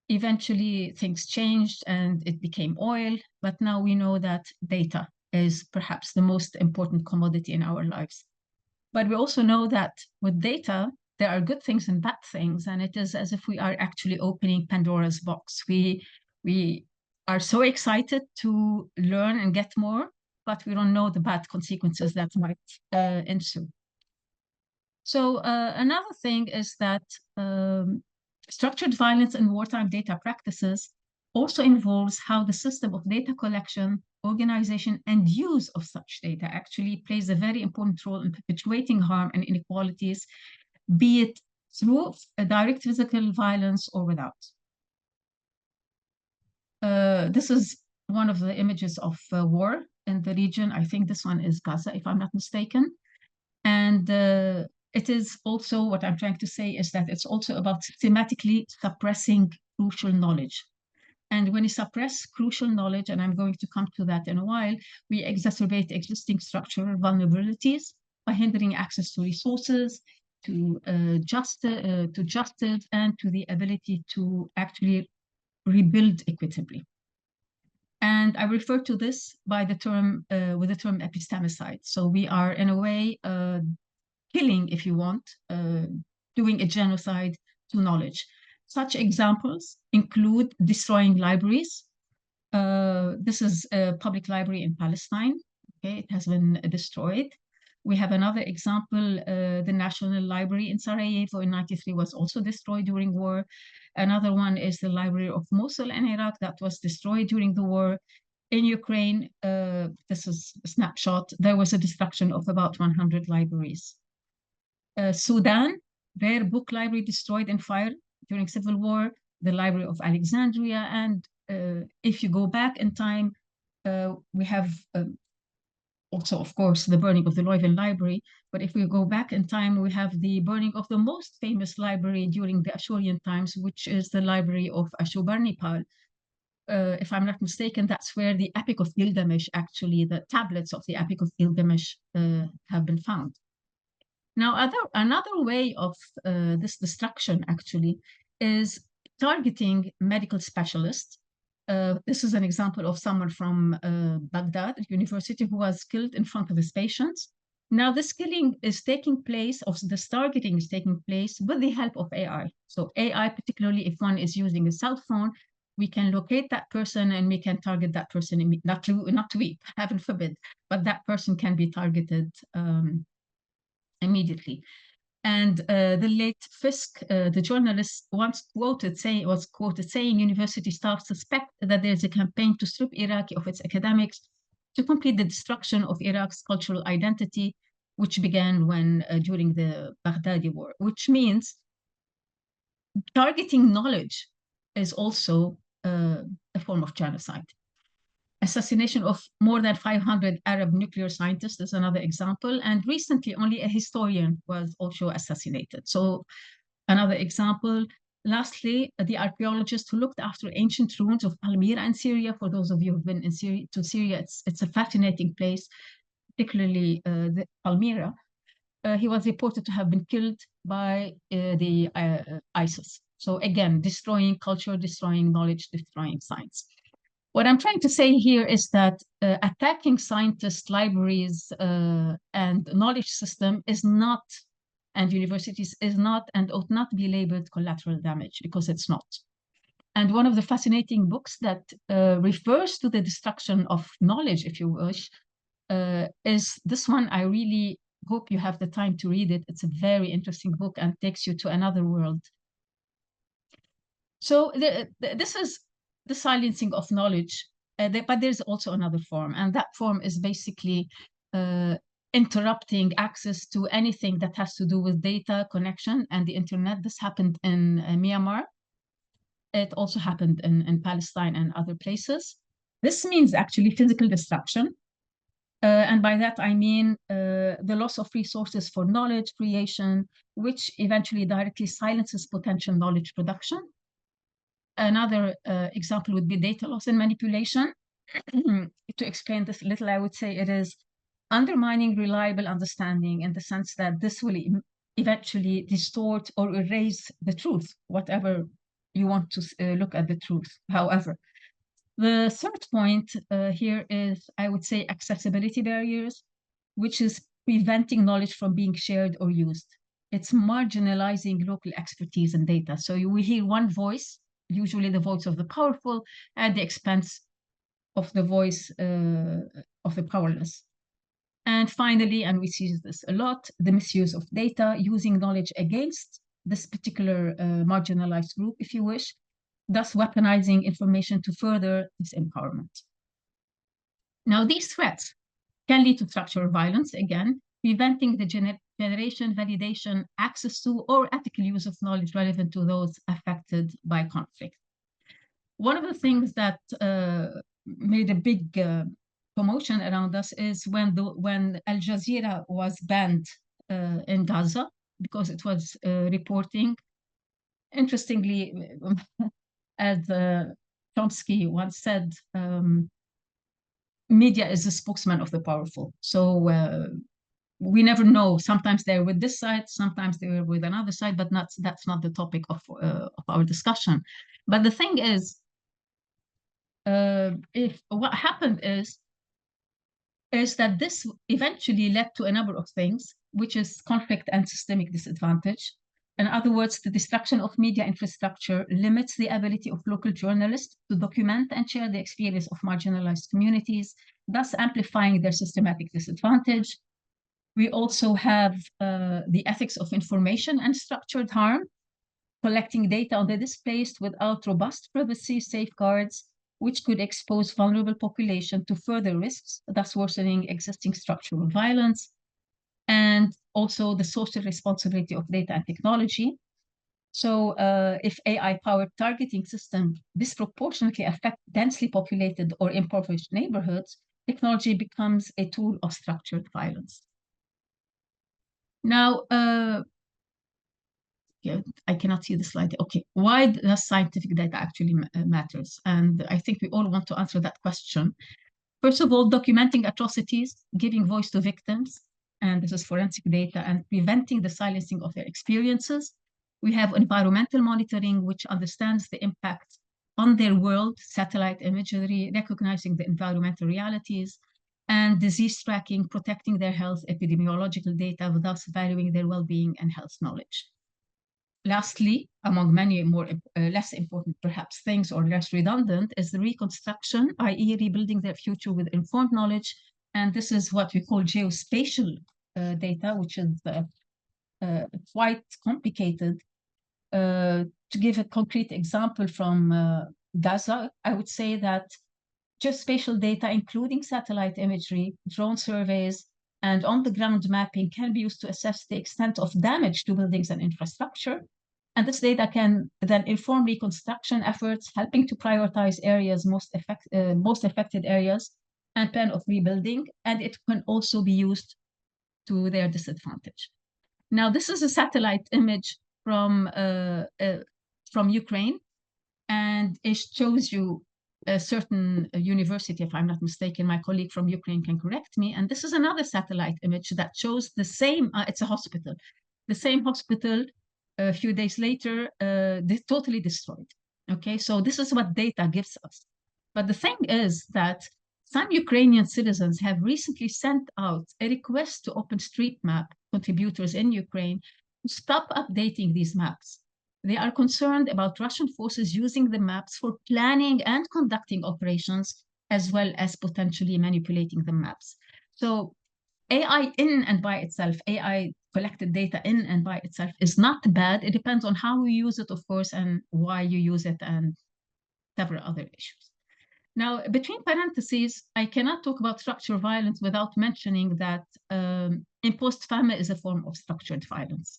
Eventually, things changed and it became oil, but now we know that data is perhaps the most important commodity in our lives. But we also know that with data, there are good things and bad things, and it is as if we are actually opening Pandora's box. We are so excited to learn and get more, but we don't know the bad consequences that might ensue. So another thing is that structured violence and wartime data practices also involves how the system of data collection, organization, and use of such data actually plays a very important role in perpetuating harm and inequalities, be it through direct physical violence or without. This is one of the images of war in the region. I think this one is Gaza, if I'm not mistaken. And it is also, what I'm trying to say is that it's also about systematically suppressing crucial knowledge. And when you suppress crucial knowledge, and I'm going to come to that in a while, we exacerbate existing structural vulnerabilities by hindering access to resources, to justice, and to the ability to actually rebuild equitably. And I refer to this by the term, with the term epistemicide. So we are in a way killing, if you want, doing a genocide to knowledge. Such examples include destroying libraries. This is a public library in Palestine. Okay, it has been destroyed. We have another example, the National Library in Sarajevo in '93 was also destroyed during war. Another one is the Library of Mosul in Iraq that was destroyed during the war. In Ukraine, this is a snapshot, there was a destruction of about 100 libraries. Sudan, their book library destroyed in fire during civil war, the Library of Alexandria, and if you go back in time, we have also, of course, the burning of the Leuven Library. But if we go back in time, we have the burning of the most famous library during the Ashurian times, which is the Library of Ashurbanipal. If I'm not mistaken, that's where the Epic of Gilgamesh, actually, the tablets of the Epic of Gilgamesh have been found. Now, another way of this destruction, actually, is targeting medical specialists. This is an example of someone from Baghdad University who was killed in front of his patients. Now, this killing is taking place, or this targeting is taking place with the help of AI. So AI, particularly if one is using a cell phone, we can locate that person and we can target that person, not we, heaven forbid, but that person can be targeted immediately. And the late Fisk, the journalist, once was quoted saying, university staff suspect that there's a campaign to strip Iraqi of its academics to complete the destruction of Iraq's cultural identity, which began when during the Baghdadi war, which means targeting knowledge is also a form of genocide. Assassination of more than 500 Arab nuclear scientists is another example. And recently, only a historian was also assassinated. So another example. Lastly, the archaeologist who looked after ancient ruins of Palmyra in Syria. For those of you who've been in Syria, it's a fascinating place, particularly the Palmyra. He was reported to have been killed by the ISIS. So again, destroying culture, destroying knowledge, destroying science. What I'm trying to say here is that attacking scientists, libraries, and knowledge system is not, and universities is not and ought not be labeled collateral damage, because it's not. And one of the fascinating books that refers to the destruction of knowledge, if you wish, is this one. I really hope you have the time to read it. It's a very interesting book and takes you to another world. So this is the silencing of knowledge, but there's also another form, and that form is basically interrupting access to anything that has to do with data connection and the internet. This happened in Myanmar. It also happened in Palestine and other places. This means actually physical destruction. And by that, I mean the loss of resources for knowledge creation, which eventually directly silences potential knowledge production. Another example would be data loss and manipulation. To explain this a little, I would say it is undermining reliable understanding, in the sense that this will eventually distort or erase the truth, whatever you want to look at the truth. However, the third point here is, I would say, accessibility barriers, which is preventing knowledge from being shared or used. It's marginalizing local expertise and data. So we hear one voice, usually the voice of the powerful, at the expense of the voice of the powerless. And finally, and we see this a lot, the misuse of data, using knowledge against this particular marginalized group, if you wish, thus weaponizing information to further disempowerment. Now, these threats can lead to structural violence, again, preventing the generation, validation, access to, or ethical use of knowledge relevant to those affected by conflict. One of the things that made a big commotion around us is when Al Jazeera was banned in Gaza, because it was reporting, interestingly, as Chomsky once said, media is the spokesman of the powerful. So we never know. Sometimes they're with this side, sometimes they're with another side, but that's not the topic of our discussion. But the thing is, if what happened is that this eventually led to a number of things, which is conflict and systemic disadvantage. In other words, the destruction of media infrastructure limits the ability of local journalists to document and share the experience of marginalized communities, thus amplifying their systematic disadvantage. We also have the ethics of information and structured harm, collecting data on the displaced without robust privacy safeguards, which could expose vulnerable population to further risks, thus worsening existing structural violence, and also the social responsibility of data and technology. So if AI-powered targeting systems disproportionately affect densely populated or impoverished neighborhoods, technology becomes a tool of structured violence. Now, yeah, I cannot see the slide. Okay, why does scientific data actually matters? And I think we all want to answer that question. First of all, documenting atrocities, giving voice to victims, and this is forensic data, and preventing the silencing of their experiences. We have environmental monitoring, which understands the impact on their world, satellite imagery, recognizing the environmental realities, and disease tracking, protecting their health, epidemiological data, thus valuing their well-being and health knowledge. Lastly, among many more less important perhaps things, or less redundant, is the reconstruction, i.e. rebuilding their future with informed knowledge. And this is what we call geospatial data, which is quite complicated. To give a concrete example from Gaza, I would say that geospatial data, including satellite imagery, drone surveys, and on-the-ground mapping, can be used to assess the extent of damage to buildings and infrastructure. And this data can then inform reconstruction efforts, helping to prioritize areas most affected areas and plan of rebuilding. And it can also be used to their disadvantage. Now, this is a satellite image from Ukraine, and it shows you a certain university, if I'm not mistaken. My colleague from Ukraine can correct me. And this is another satellite image that shows the same, it's a hospital, the same hospital a few days later, totally destroyed. Okay, so this is what data gives us. But the thing is that some Ukrainian citizens have recently sent out a request to OpenStreetMap contributors in Ukraine to stop updating these maps. They are concerned about Russian forces using the maps for planning and conducting operations, as well as potentially manipulating the maps. So AI in and by itself, AI collected data in and by itself is not bad. It depends on how you use it, of course, and why you use it, and several other issues. Now, between parentheses, I cannot talk about structural violence without mentioning that imposed famine is a form of structured violence.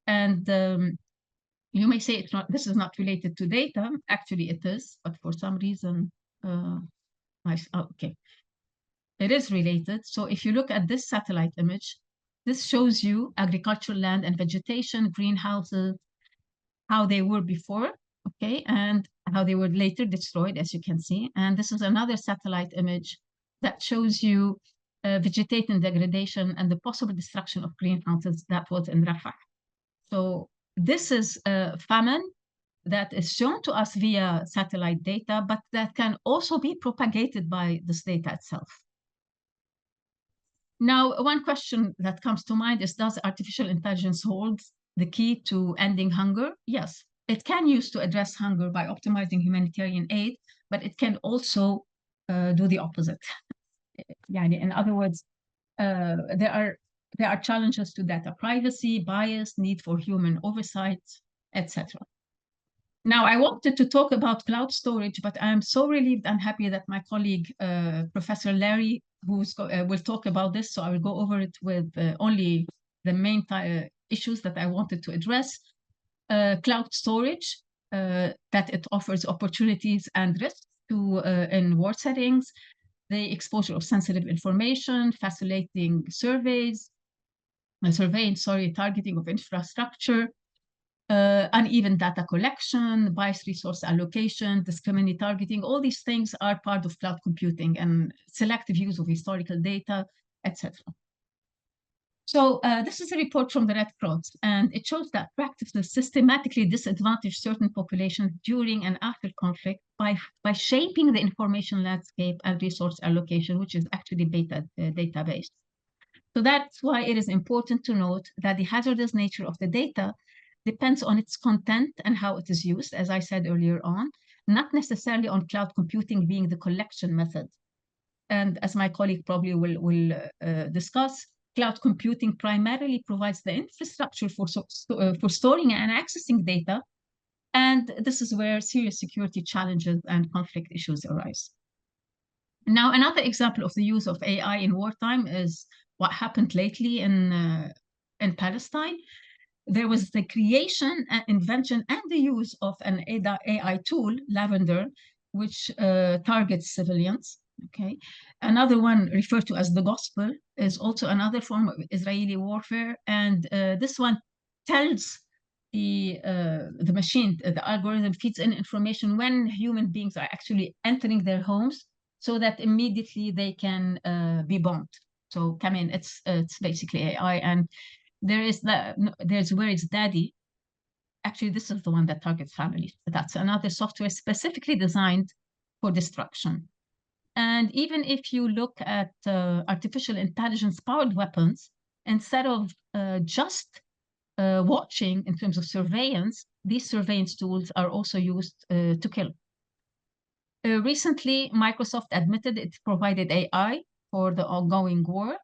And you may say this is not related to data. Actually, it is, but for some reason, okay. It is related. So if you look at this satellite image, this shows you agricultural land and vegetation, greenhouses, how they were before, okay, and how they were later destroyed, as you can see. And this is another satellite image that shows you vegetation degradation and the possible destruction of greenhouses that was in Rafah. So this is famine that is shown to us via satellite data, but that can also be propagated by this data itself. Now, one question that comes to mind is, does artificial intelligence hold the key to ending hunger? Yes, it can use to address hunger by optimizing humanitarian aid, but it can also do the opposite. In other words, there are challenges to data privacy, bias, need for human oversight, etc. Now, I wanted to talk about cloud storage, but I'm so relieved and happy that my colleague, Professor Larry, will talk about this. So I will go over it with only the main issues that I wanted to address. Cloud storage, that it offers opportunities and risks to in war settings, the exposure of sensitive information, facilitating surveillance, targeting of infrastructure, uneven data collection, biased resource allocation, discriminatory targeting. All these things are part of cloud computing, and selective use of historical data, etc. So this is a report from the Red Cross, and it shows that practices systematically disadvantage certain populations during and after conflict by shaping the information landscape and resource allocation, which is actually data-based. So that's why it is important to note that the hazardous nature of the data depends on its content and how it is used, as I said earlier on, not necessarily on cloud computing being the collection method. And as my colleague probably will discuss, cloud computing primarily provides the infrastructure for storing and accessing data. And this is where serious security challenges and conflict issues arise. Now, another example of the use of AI in wartime is what happened lately in Palestine. There was the creation, invention, and the use of an AI tool, Lavender, which targets civilians. Okay, another one referred to as the gospel is also another form of Israeli warfare, and this one tells the machine, the algorithm feeds in information when human beings are actually entering their homes, so that immediately they can be bombed. So come in, it's basically AI, and there's Where is Daddy. Actually, this is the one that targets families. That's another software specifically designed for destruction. And even if you look at artificial intelligence-powered weapons, instead of just watching in terms of surveillance, these surveillance tools are also used to kill. Recently, Microsoft admitted it provided AI for the ongoing war,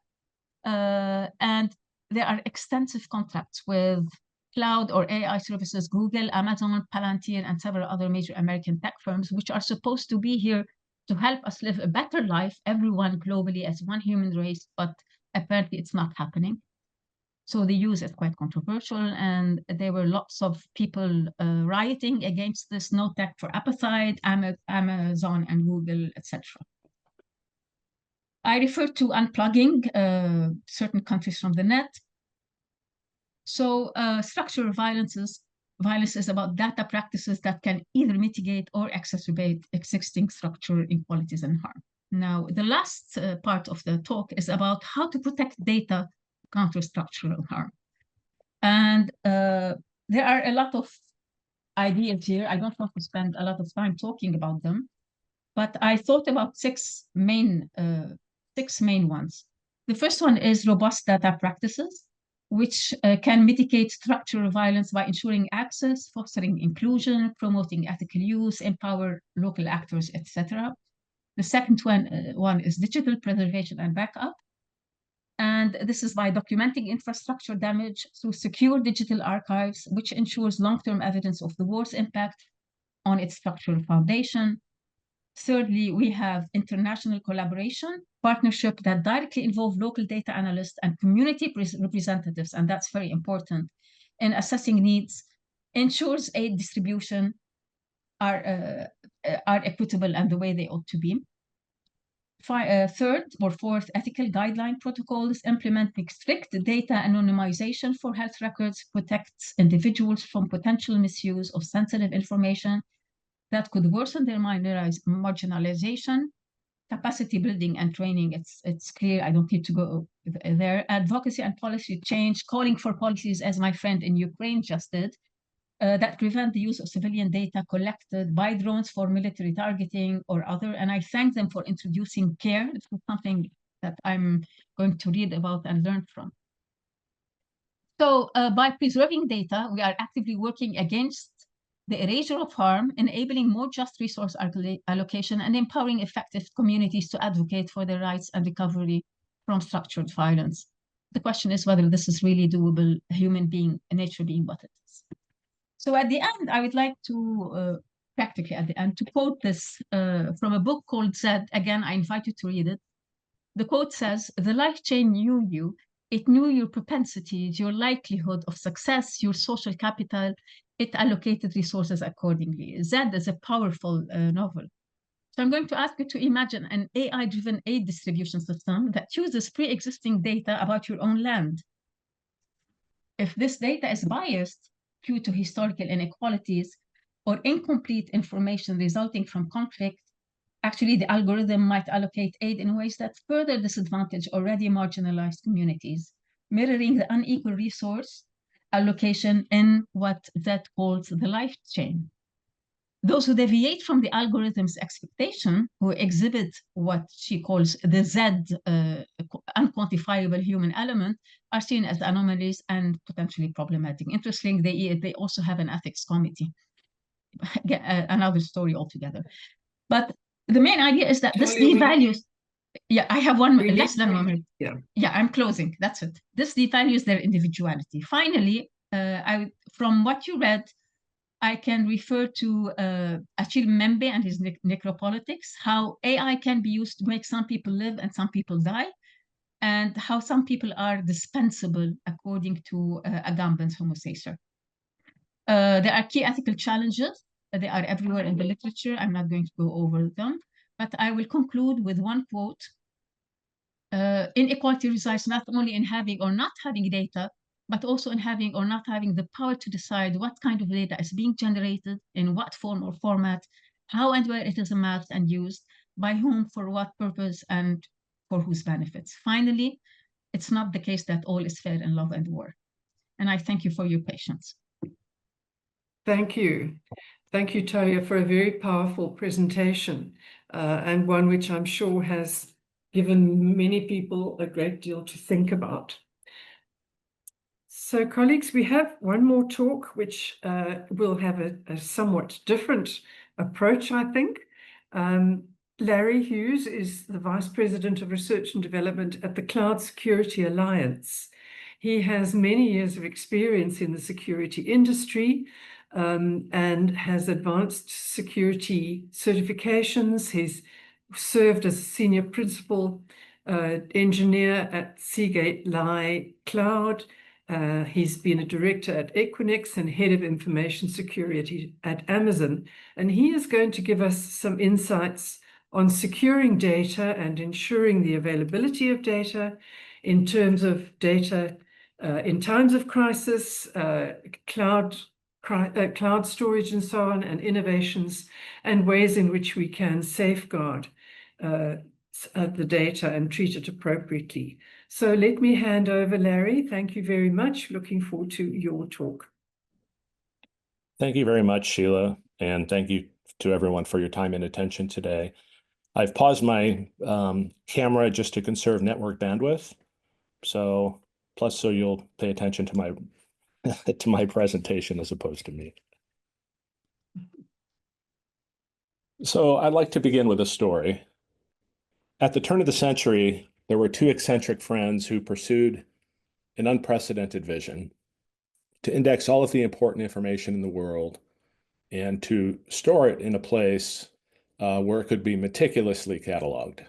and there are extensive contracts with cloud or AI services, Google, Amazon, Palantir, and several other major American tech firms, which are supposed to be here to help us live a better life, everyone globally as one human race, but apparently it's not happening. So the use is quite controversial, and there were lots of people rioting against this, no tech for apartheid, Amazon and Google, etc. I refer to unplugging certain countries from the net. So structural violence is about data practices that can either mitigate or exacerbate existing structural inequalities and harm. Now, the last part of the talk is about how to protect data counter structural harm. And there are a lot of ideas here. I don't want to spend a lot of time talking about them, but I thought about six main ones. The first one is robust data practices, which can mitigate structural violence by ensuring access, fostering inclusion, promoting ethical use, empower local actors, etc. The second one is digital preservation and backup. And this is by documenting infrastructure damage through secure digital archives, which ensures long-term evidence of the war's impact on its structural foundation. Thirdly, we have international collaboration, partnership that directly involve local data analysts and community representatives, and that's very important, in assessing needs, ensures aid distribution are equitable and the way they ought to be. Third or fourth, ethical guideline protocols implementing strict data anonymization for health records protects individuals from potential misuse of sensitive information that could worsen their marginalization. Capacity building and training, it's clear, I don't need to go there. Advocacy and policy change, calling for policies, as my friend in Ukraine just did, that prevent the use of civilian data collected by drones for military targeting or other. And I thank them for introducing CARE. This is something that I'm going to read about and learn from. So by preserving data, we are actively working against the erasure of harm, enabling more just resource allocation, and empowering effective communities to advocate for their rights and recovery from structured violence. The question is whether this is really doable, nature being what it is. So at the end, I would like to, practically at the end, to quote this from a book called Zed. Again, I invite you to read it. The quote says, "The life chain knew you. It knew your propensities, your likelihood of success, your social capital. It allocated resources accordingly." Zed is a powerful novel. So I'm going to ask you to imagine an AI-driven aid distribution system that uses pre-existing data about your own land. If this data is biased due to historical inequalities or incomplete information resulting from conflict, actually the algorithm might allocate aid in ways that further disadvantage already marginalized communities, mirroring the unequal resource allocation in what that calls the life chain. Those who deviate from the algorithm's expectation, who exhibit what she calls the Z, unquantifiable human element, are seen as anomalies and potentially problematic. Interestingly, they also have an ethics committee. Another story altogether. But the main idea is that this devalues. Yeah, I have less than 1 minute. Yeah, I'm closing. That's it. This devalues their individuality. Finally, from what you read, I can refer to Achille Mbembe and his necropolitics, how AI can be used to make some people live and some people die, and how some people are dispensable according to Agamben's Homo sacer. There are key ethical challenges. They are everywhere in the literature. I'm not going to go over them, but I will conclude with one quote. Inequality resides not only in having or not having data, but also in having or not having the power to decide what kind of data is being generated, in what form or format, how and where it is amassed and used, by whom, for what purpose, and for whose benefits. Finally, it's not the case that all is fair in love and war. And I thank you for your patience. Thank you. Thank you, Toya, for a very powerful presentation, and one which I'm sure has given many people a great deal to think about. So, colleagues, we have one more talk, which will have a somewhat different approach, I think. Larry Hughes is the Vice President of Research and Development at the Cloud Security Alliance. He has many years of experience in the security industry, and has advanced security certifications. He's served as a senior principal engineer at Seagate Lie Cloud. He's been a director at Equinix and head of information security at Amazon. And he is going to give us some insights on securing data and ensuring the availability of data in terms of data in times of crisis, cloud storage and so on, and innovations and ways in which we can safeguard the data and treat it appropriately. So let me hand over, Larry. Thank you very much. Looking forward to your talk. Thank you very much, Sheila, and thank you to everyone for your time and attention today. I've paused my camera just to conserve network bandwidth, so you'll pay attention to my to my presentation as opposed to me. So I'd like to begin with a story. At the turn of the century, there were two eccentric friends who pursued an unprecedented vision to index all of the important information in the world and to store it in a place where it could be meticulously cataloged.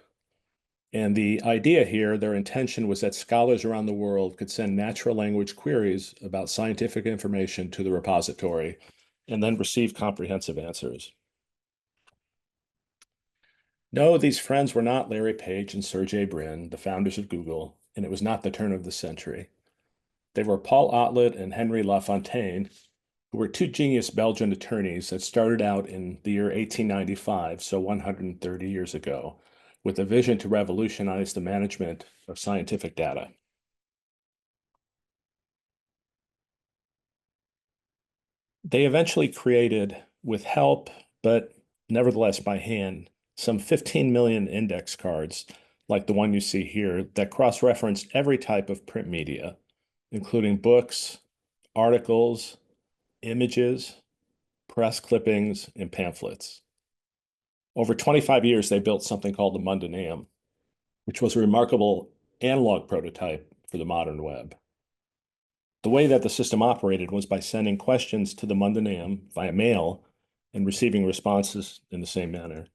And the idea here, their intention was that scholars around the world could send natural language queries about scientific information to the repository and then receive comprehensive answers. No, these friends were not Larry Page and Sergey Brin, the founders of Google, and it was not the turn of the century. They were Paul Otlet and Henry Lafontaine, who were two genius Belgian attorneys that started out in the year 1895, so 130 years ago, with a vision to revolutionize the management of scientific data. They eventually created, with help, but nevertheless by hand, some 15 million index cards, like the one you see here, that cross-referenced every type of print media, including books, articles, images, press clippings, and pamphlets. Over 25 years, they built something called the Mundanam, which was a remarkable analog prototype for the modern web. The way that the system operated was by sending questions to the Mundanam via mail and receiving responses in the same manner.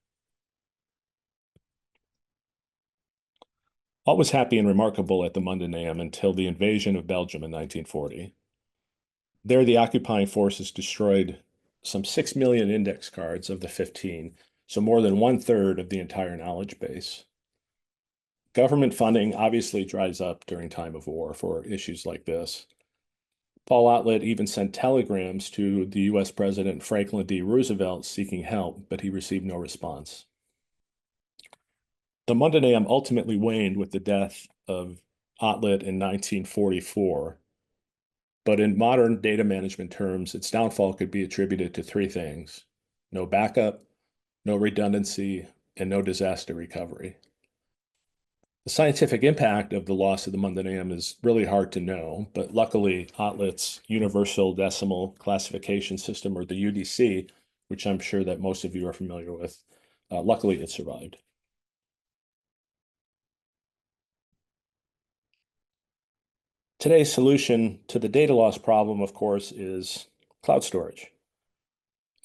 All was happy and remarkable at the Mundanam until the invasion of Belgium in 1940. There, the occupying forces destroyed some 6 million index cards of the 15, so more than 1/3 of the entire knowledge base. Government funding obviously dries up during time of war for issues like this. Paul Otlet even sent telegrams to the US President Franklin D. Roosevelt seeking help, but he received no response. The Mundanam ultimately waned with the death of Otlet in 1944, but in modern data management terms, its downfall could be attributed to three things: no backup, no redundancy, and no disaster recovery. The scientific impact of the loss of the Mundanam is really hard to know, but luckily Otlet's Universal Decimal Classification System, or the UDC, which I'm sure that most of you are familiar with, luckily it survived. Today's solution to the data loss problem, of course, is cloud storage.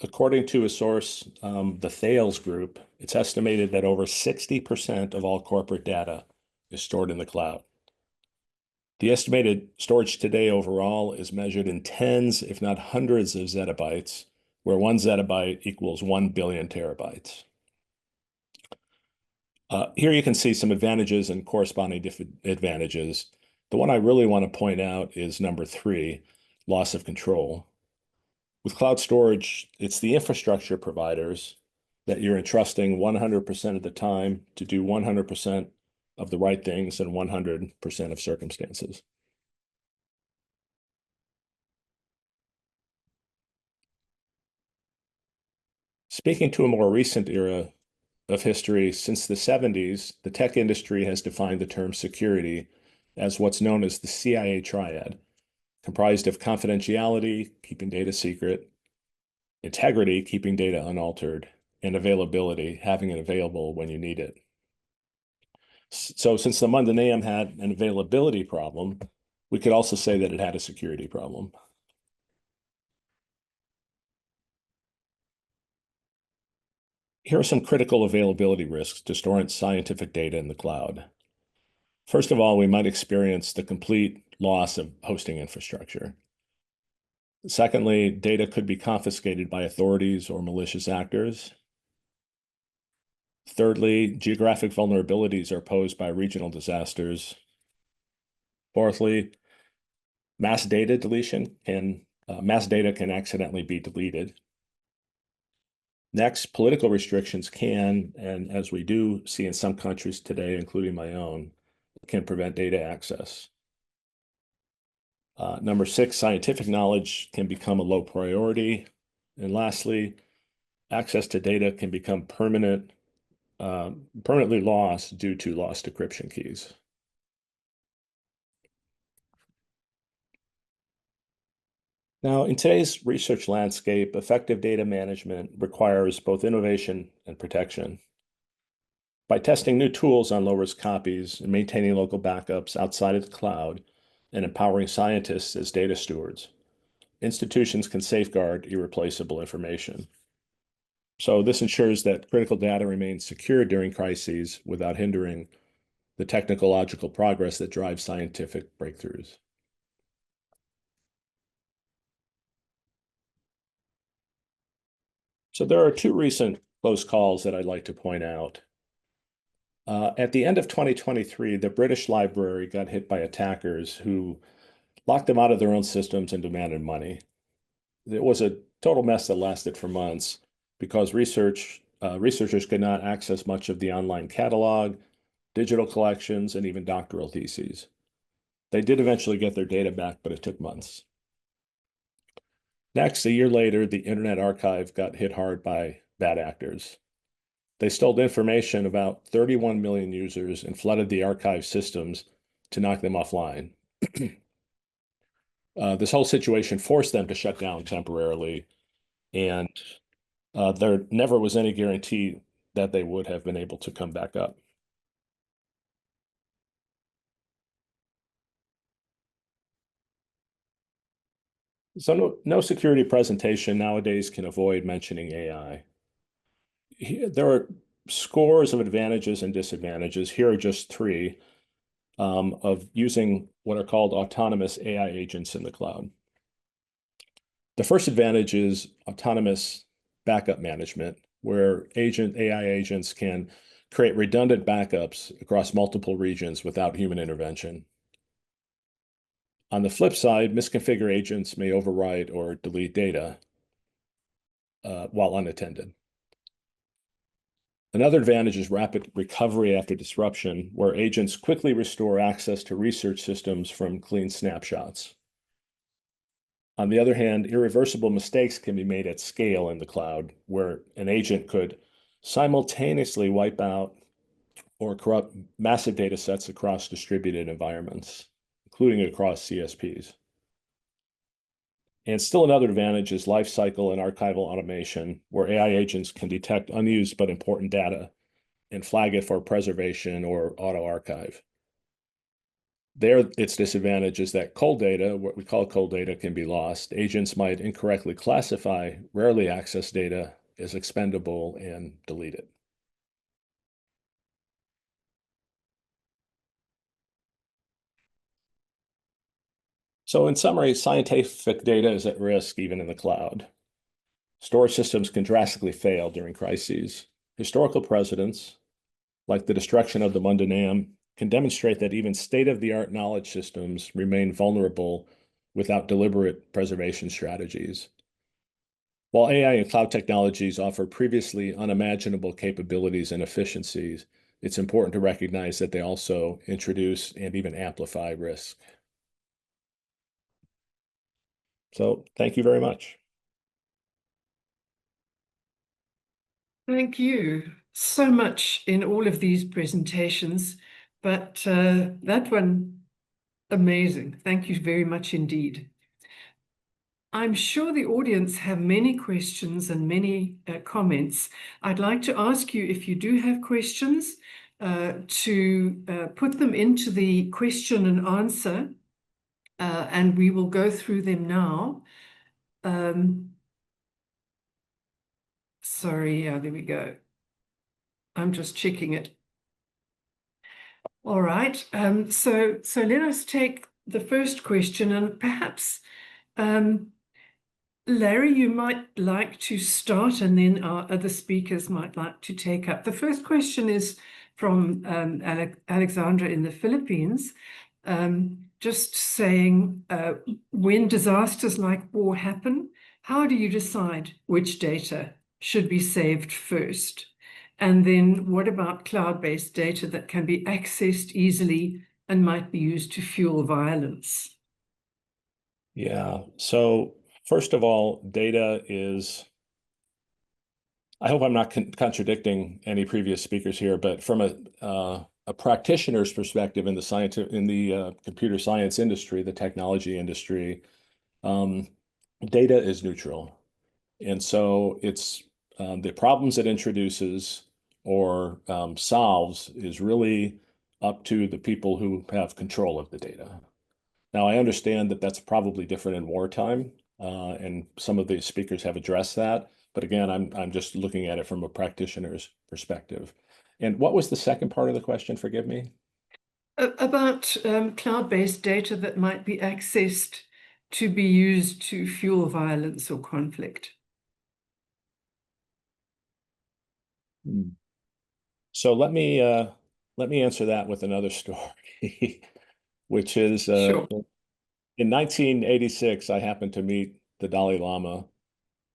According to a source, the Thales Group, it's estimated that over 60% of all corporate data is stored in the cloud. The estimated storage today overall is measured in tens, if not hundreds of zettabytes, where 1 zettabyte equals 1 billion terabytes. Here you can see some advantages and corresponding disadvantages. The one I really want to point out is number 3, loss of control. With cloud storage, it's the infrastructure providers that you're entrusting 100% of the time to do 100% of the right things in 100% of circumstances. Speaking to a more recent era of history, since the 70s, the tech industry has defined the term security as what's known as the CIA triad, comprised of confidentiality, keeping data secret, integrity, keeping data unaltered, and availability, having it available when you need it. So since the Mundanam had an availability problem, we could also say that it had a security problem. Here are some critical availability risks to storing scientific data in the cloud. First of all, we might experience the complete loss of hosting infrastructure. Secondly, data could be confiscated by authorities or malicious actors. Thirdly, geographic vulnerabilities are posed by regional disasters. Fourthly, mass data can accidentally be deleted. Next, political restrictions can, and as we do see in some countries today, including my own, can prevent data access. Number 6, scientific knowledge can become a low priority. And lastly, access to data can become permanently lost due to lost decryption keys. Now, in today's research landscape, effective data management requires both innovation and protection. By testing new tools on low-risk copies and maintaining local backups outside of the cloud and empowering scientists as data stewards, institutions can safeguard irreplaceable information. So this ensures that critical data remains secure during crises without hindering the technological progress that drives scientific breakthroughs. So there are 2 recent close calls that I'd like to point out. At the end of 2023, the British Library got hit by attackers who locked them out of their own systems and demanded money. It was a total mess that lasted for months because researchers could not access much of the online catalog, digital collections, and even doctoral theses. They did eventually get their data back, but it took months. Next, a year later, the Internet Archive got hit hard by bad actors. They stole information about 31 million users and flooded the archive systems to knock them offline. This whole situation forced them to shut down temporarily, and there never was any guarantee that they would have been able to come back up. So no security presentation nowadays can avoid mentioning AI. There are scores of advantages and disadvantages. Here are just three of using what are called autonomous AI agents in the cloud. The first advantage is autonomous backup management, where AI agents can create redundant backups across multiple regions without human intervention. On the flip side, misconfigured agents may overwrite or delete data while unattended. Another advantage is rapid recovery after disruption, where agents quickly restore access to research systems from clean snapshots. On the other hand, irreversible mistakes can be made at scale in the cloud, where an agent could simultaneously wipe out or corrupt massive data sets across distributed environments, including across CSPs. And still another advantage is lifecycle and archival automation, where AI agents can detect unused but important data and flag it for preservation or auto archive. There, its disadvantage is that cold data, what we call cold data, can be lost. Agents might incorrectly classify rarely accessed data as expendable and delete it. So in summary, scientific data is at risk even in the cloud. Storage systems can drastically fail during crises. Historical precedents, like the destruction of the Mundanam, can demonstrate that even state-of-the-art knowledge systems remain vulnerable without deliberate preservation strategies. While AI and cloud technologies offer previously unimaginable capabilities and efficiencies, it's important to recognize that they also introduce and even amplify risk. So thank you very much. Thank you so much in all of these presentations, but that one, amazing. Thank you very much indeed. I'm sure the audience have many questions and many comments. I'd like to ask you, if you do have questions, to put them into the question and answer, and we will go through them now. Sorry, yeah, there we go. I'm just checking it. All right, so let us take the first question, and perhaps Larry, you might like to start, and then our other speakers might like to take up. The first question is from Alexandra in the Philippines, just saying, when disasters like war happen, how do you decide which data should be saved first? And then what about cloud-based data that can be accessed easily and might be used to fuel violence? Yeah, so first of all, data is, I hope I'm not contradicting any previous speakers here, but from a practitioner's perspective in the computer science industry, the technology industry, data is neutral. And so it's the problems it introduces or solves is really up to the people who have control of the data. Now, I understand that that's probably different in wartime, and some of the speakers have addressed that. But again, I'm just looking at it from a practitioner's perspective. And what was the second part of the question? Forgive me. About cloud-based data that might be accessed to be used to fuel violence or conflict. So let me answer that with another story, which is Sure. in 1986, I happened to meet the Dalai Lama,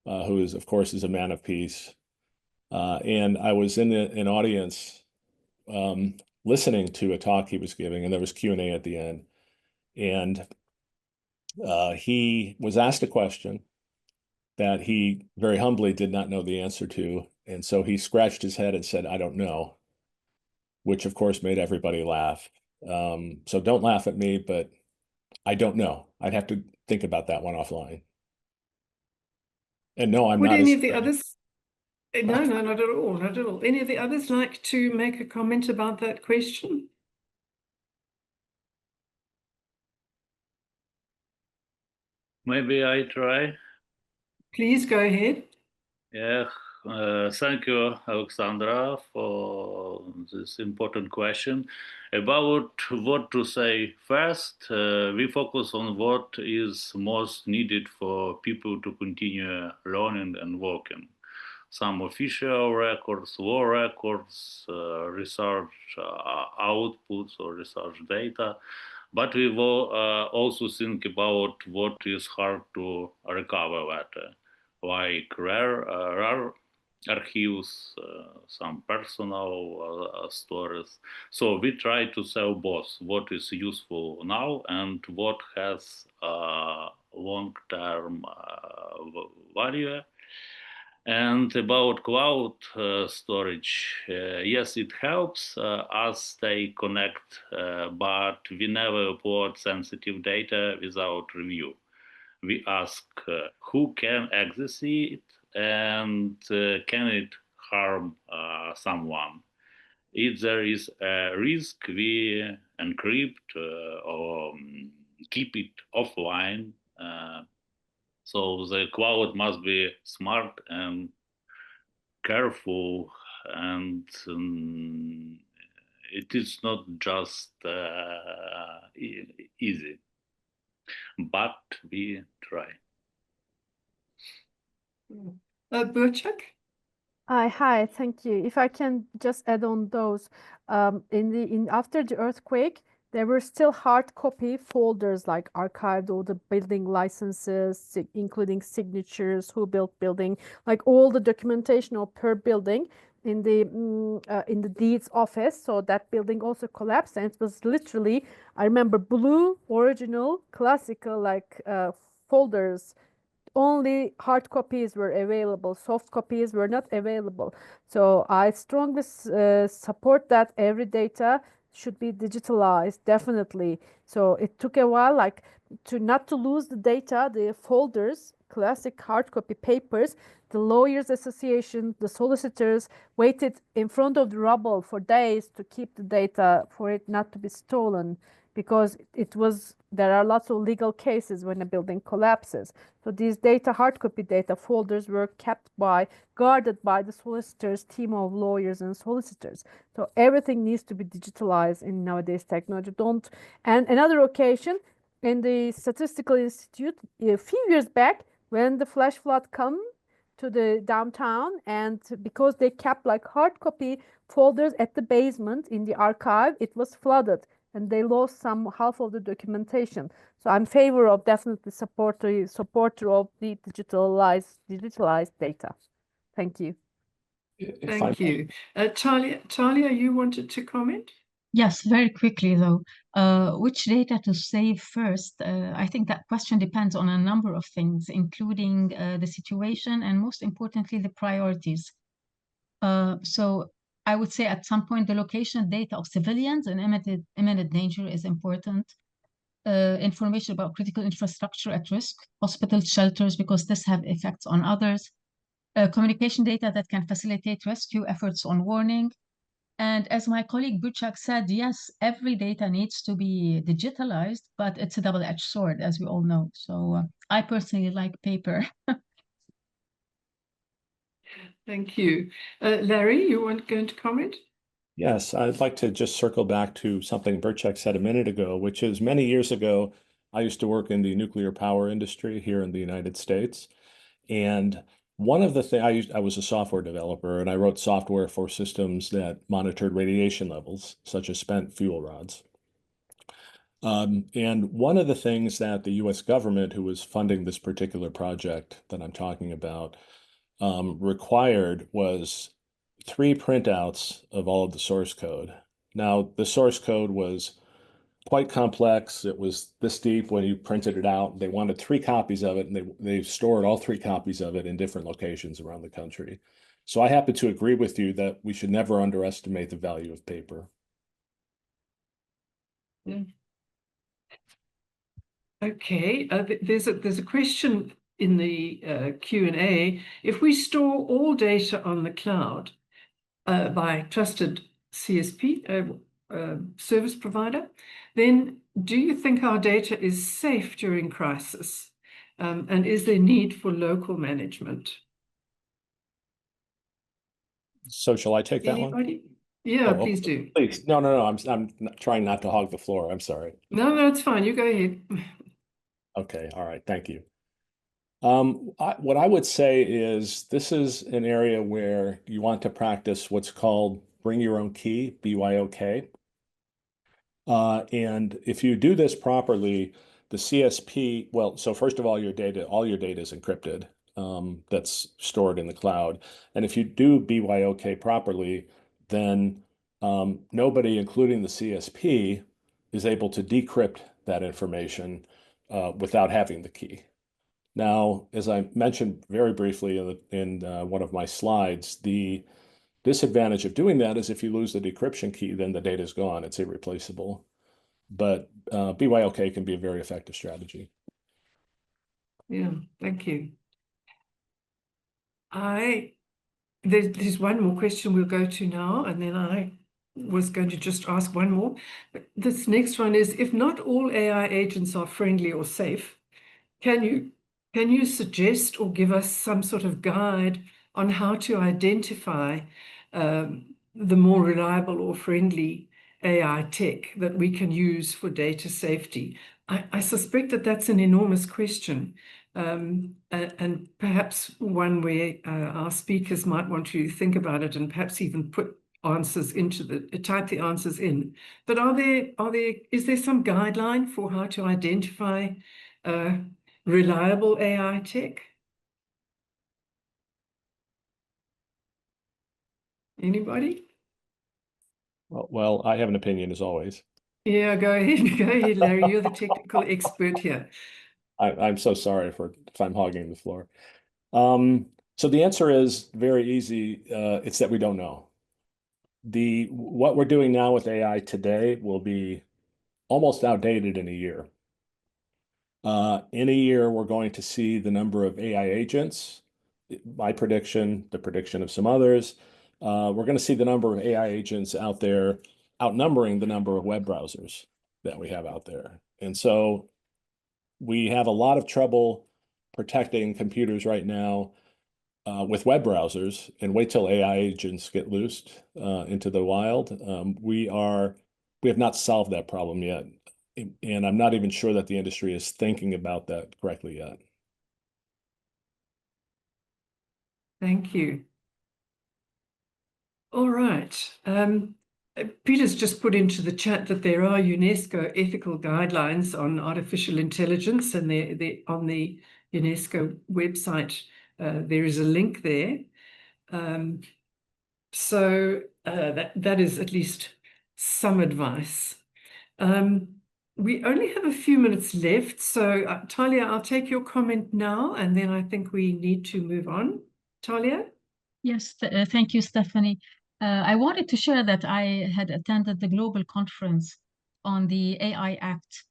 who is, of course, is a man of peace. And I was in an audience listening to a talk he was giving, and there was Q&A at the end. And he was asked a question, that he very humbly did not know the answer to. And so he scratched his head and said, I don't know, which of course made everybody laugh. So don't laugh at me, but I don't know. I'd have to think about that one offline. And no, I'm Would not any as of the others? No, no, not at all, not at all. Any of the others like to make a comment about that question? Maybe I try. Please go ahead. Yeah, thank you, Alexandra, for this important question. About what to say first, we focus on what is most needed for people to continue learning and working. Some official records, war records, research outputs or research data, but we will also think about what is hard to recover later, like rare archives, some personal stories. So we try to sell both what is useful now and what has long-term value. And about cloud storage, yes, it helps us stay connect, but we never upload sensitive data without review. We ask who can access it and can it harm someone. If there is a risk, we encrypt or keep it offline. So the cloud must be smart and careful, and it is not just easy, but we try. Burchak? Hi, thank you. If I can just add on those, after the earthquake, there were still hard copy folders like archived all the building licenses, including signatures, who built building, like all the documentation of per building in the deeds office. So that building also collapsed, and it was literally, I remember, blue original classical folders. Only hard copies were available, soft copies were not available. So I strongly support that every data should be digitalized, definitely. So it took a while, like not to lose the data, the folders, classic hard copy papers. The lawyers association, the solicitors waited in front of the rubble for days to keep the data for it not to be stolen, because there are lots of legal cases when a building collapses. So these hard copy data folders were guarded by the solicitors, team of lawyers and solicitors. So everything needs to be digitalized in nowadays technology. And another occasion, in the Statistical Institute, a few years back, when the flash flood come to the downtown, and because they kept like hard copy folders at the basement in the archive, it was flooded and they lost half of the documentation. So I'm in favor of definitely supporter of the digitalized data. Thank you. Thank you. Talia, you wanted to comment? Yes, very quickly though. Which data to save first? I think that question depends on a number of things, including the situation and most importantly, the priorities. So I would say at some point, the location data of civilians in imminent danger is important. Information about critical infrastructure at risk, hospital shelters, because this have effects on others. Communication data that can facilitate rescue efforts on warning. And as my colleague Buchak said, yes, every data needs to be digitalized, but it's a double-edged sword, as we all know. So I personally like paper. Thank you. Larry, you weren't going to comment? Yes, I'd like to just circle back to something Burchak said a minute ago, which is many years ago, I used to work in the nuclear power industry here in the United States. And one of the things I was a software developer, and I wrote software for systems that monitored radiation levels, such as spent fuel rods. And one of the things that the US government, who was funding this particular project that I'm talking about, required was 3 printouts of all of the source code. Now, the source code was quite complex. It was this deep when you printed it out. They wanted 3 copies of it, and they stored all 3 copies of it in different locations around the country. So I happen to agree with you that we should never underestimate the value of paper. Yeah. Okay, there's a question in the Q&A. If we store all data on the cloud by trusted CSP service provider, then do you think our data is safe during crisis? And is there need for local management? So shall I take that one? Anybody? Yeah, Oh, please do. please. No. I'm trying not to hog the floor. I'm sorry. No, it's fine. You go ahead. Okay. All right. Thank you. What I would say is this is an area where you want to practice what's called bring your own key, BYOK. And if you do this properly, the CSP, well, so first of all your data is encrypted. That's stored in the cloud. And if you do BYOK properly, then nobody, including the CSP, is able to decrypt that information without having the key. Now, as I mentioned very briefly in one of my slides, the disadvantage of doing that is if you lose the decryption key, then the data is gone. It's irreplaceable. But BYOK can be a very effective strategy. Yeah, thank you. There's one more question we'll go to now, and then I was going to just ask one more. But this next one is, if not all AI agents are friendly or safe, can you suggest or give us some sort of guide on how to identify the more reliable or friendly AI tech that we can use for data safety? I suspect that that's an enormous question, and perhaps one where our speakers might want to think about it and perhaps even put answers type the answers in. But is there some guideline for how to identify reliable AI tech? Anybody? Well, I have an opinion as always. Yeah, go ahead, Larry. You're the technical expert here. I'm so sorry if I'm hogging the floor. So the answer is very easy. It's that we don't know. What we're doing now with AI today will be almost outdated in a year. In a year, we're going to see the number of AI agents, my prediction, the prediction of some others. We're going to see the number of AI agents out there outnumbering the number of web browsers that we have out there. And so we have a lot of trouble protecting computers right now with web browsers, and wait till AI agents get loosed into the wild. We have not solved that problem yet. And I'm not even sure that the industry is thinking about that correctly yet. Thank you. All right. Peter's just put into the chat that there are UNESCO ethical guidelines on artificial intelligence, and they're on the UNESCO website. There is a link there. So that is at least some advice. We only have a few minutes left, so Talia, I'll take your comment now, and then I think we need to move on. Talia? Yes, thank you, Stephanie. I wanted to share that I had attended the global conference on the AI Act,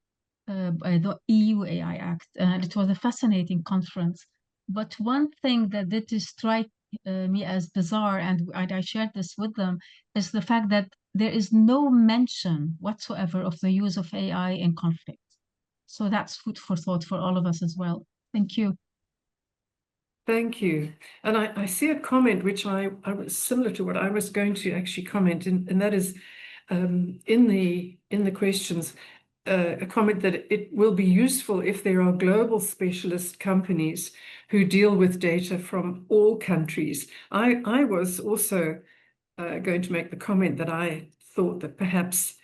the EU AI Act, and it was a fascinating conference. But one thing that did strike me as bizarre, and I shared this with them, is the fact that there is no mention whatsoever of the use of AI in conflict. So that's food for thought for all of us as well. Thank you. Thank you. And I see a comment which I was similar to what I was going to actually comment, and that is in the questions, a comment that it will be useful if there are global specialist companies who deal with data from all countries. I was also going to make the comment that I thought that perhaps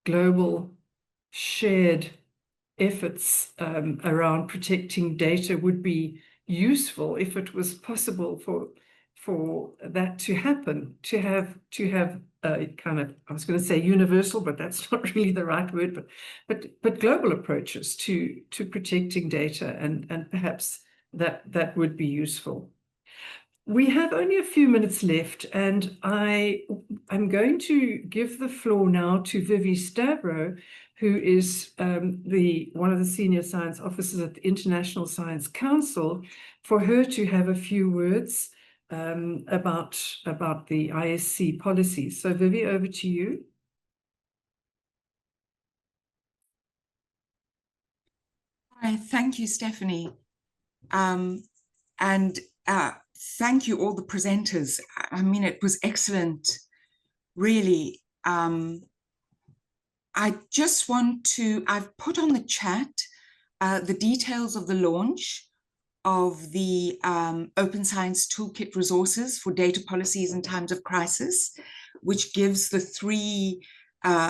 global shared efforts around protecting data would be useful if it was possible for that to happen, to have a kind of, I was going to say universal, but that's not really the right word, but global approaches to protecting data, and perhaps that would be useful. We have only a few minutes left, and I'm going to give the floor now to Vivi Stavro, who is one of the senior science officers at the International Science Council, for her to have a few words about the ISC policies. So Vivi, over to you. Hi, thank you, Stephanie. Thank you, all the presenters. I mean, it was excellent, really. I just want to, I've put on the chat the details of the launch of the Open Science Toolkit resources for data policies in times of crisis, which gives the three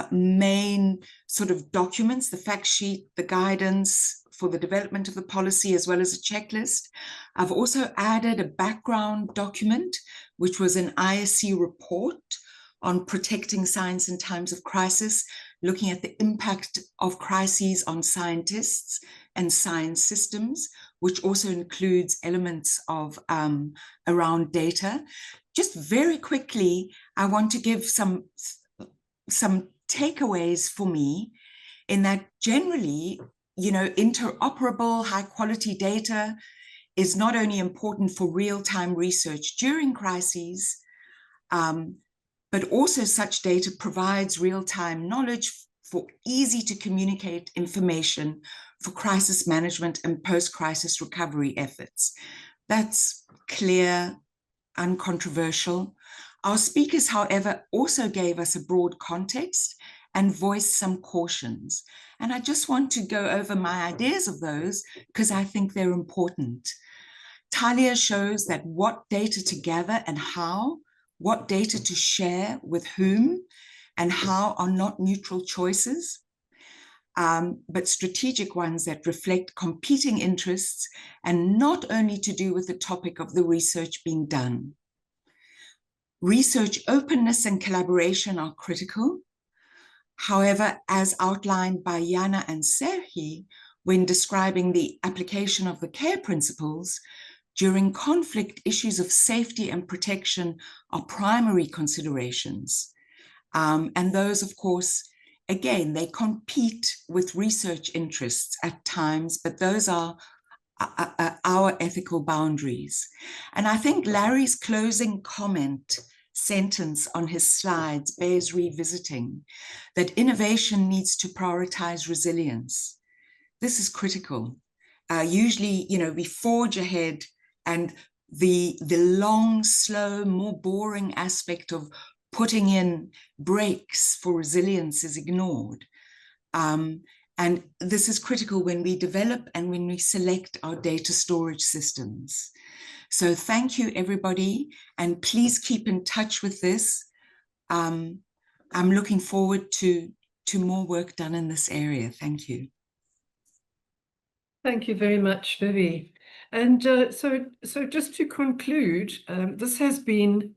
main sort of documents: the fact sheet, the guidance for the development of the policy, as well as a checklist. I've also added a background document, which was an ISC report on protecting science in times of crisis, looking at the impact of crises on scientists and science systems, which also includes elements of around data. Just very quickly, I want to give some takeaways for me, in that generally, you know, interoperable, high quality data is not only important for real-time research during crises, but also such data provides real-time knowledge for easy to communicate information for crisis management and post-crisis recovery efforts. That's clear, uncontroversial. Our speakers, however, also gave us a broad context and voiced some cautions. And I just want to go over my ideas of those because I think they're important. Talia shows that what data to gather and how, what data to share with whom, and how are not neutral choices, but strategic ones that reflect competing interests and not only to do with the topic of the research being done. Research openness and collaboration are critical. However, as outlined by Jana and Serhi, when describing the application of the CARE principles, during conflict, issues of safety and protection are primary considerations. And those, of course, again, they compete with research interests at times, but those are our ethical boundaries. And I think Larry's closing comment sentence on his slides bears revisiting, that innovation needs to prioritize resilience. This is critical. Usually, you know, we forge ahead and the long, slow, more boring aspect of putting in brakes for resilience is ignored. And this is critical when we develop and when we select our data storage systems. So thank you, everybody, and please keep in touch with this. I'm looking forward to more work done in this area. Thank you. Thank you very much, Vivi. And so just to conclude, this has been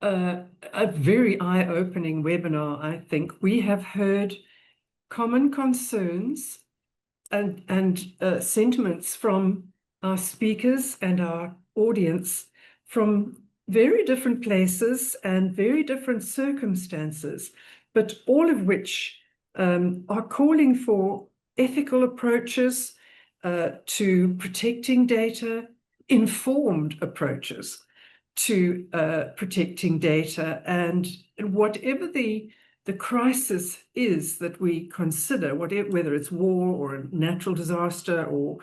a very eye-opening webinar, I think. We have heard common concerns and sentiments from our speakers and our audience from very different places and very different circumstances, but all of which are calling for ethical approaches to protecting data, informed approaches to protecting data, and whatever the crisis is that we consider, whether it's war or a natural disaster or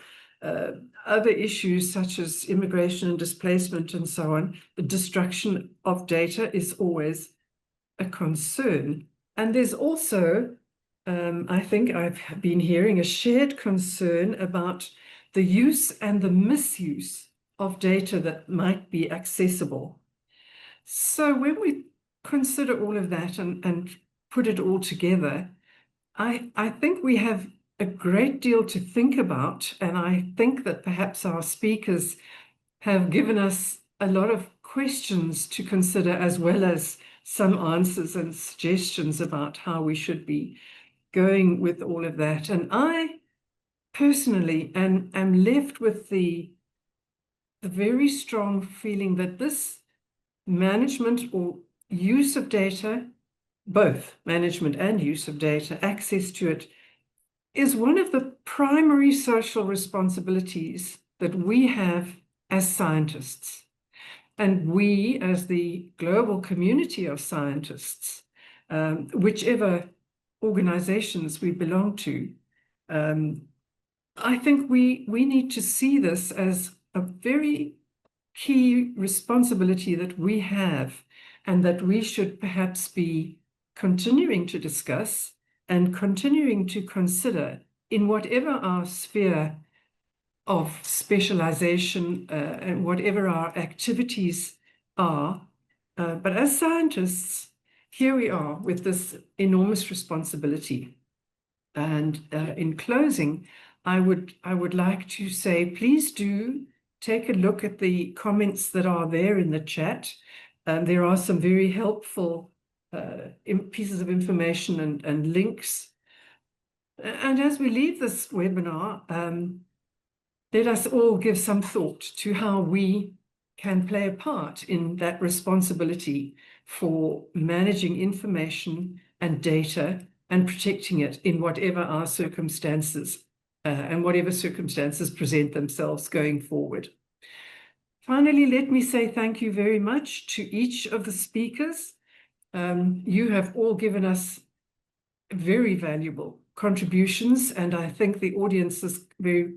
other issues such as immigration and displacement and so on, the destruction of data is always a concern. And there's also, I think I've been hearing a shared concern about the use and the misuse of data that might be accessible. So when we consider all of that and put it all together, I think we have a great deal to think about, and I think that perhaps our speakers have given us a lot of questions to consider, as well as some answers and suggestions about how we should be going with all of that. And I personally am left with the very strong feeling that this management or use of data, both management and use of data, access to it, is one of the primary social responsibilities that we have as scientists. And we, as the global community of scientists, whichever organizations we belong to, I think we need to see this as a very key responsibility that we have, and that we should perhaps be continuing to discuss and continuing to consider in whatever our sphere of specialization and whatever our activities are. But as scientists, here we are with this enormous responsibility. And in closing, I would like to say, please do take a look at the comments that are there in the chat. There are some very helpful pieces of information and links. And as we leave this webinar, let us all give some thought to how we can play a part in that responsibility for managing information and data and protecting it in whatever our circumstances and whatever circumstances present themselves going forward. Finally, let me say thank you very much to each of the speakers. You have all given us very valuable contributions, and I think the audience's very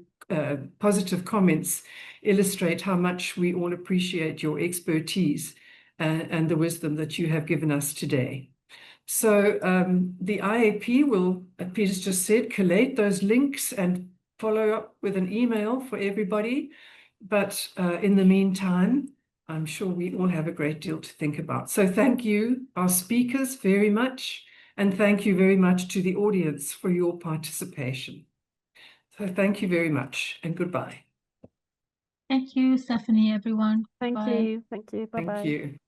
positive comments illustrate how much we all appreciate your expertise and the wisdom that you have given us today. So the IAP will, as Peter's just said, collate those links and follow up with an email for everybody. But in the meantime, I'm sure we all have a great deal to think about. So thank you, our speakers, very much. And thank you very much to the audience for your participation. So thank you very much and goodbye. Thank you, Stephanie, everyone. Thank Bye. you. Thank you. Bye-bye. Thank you.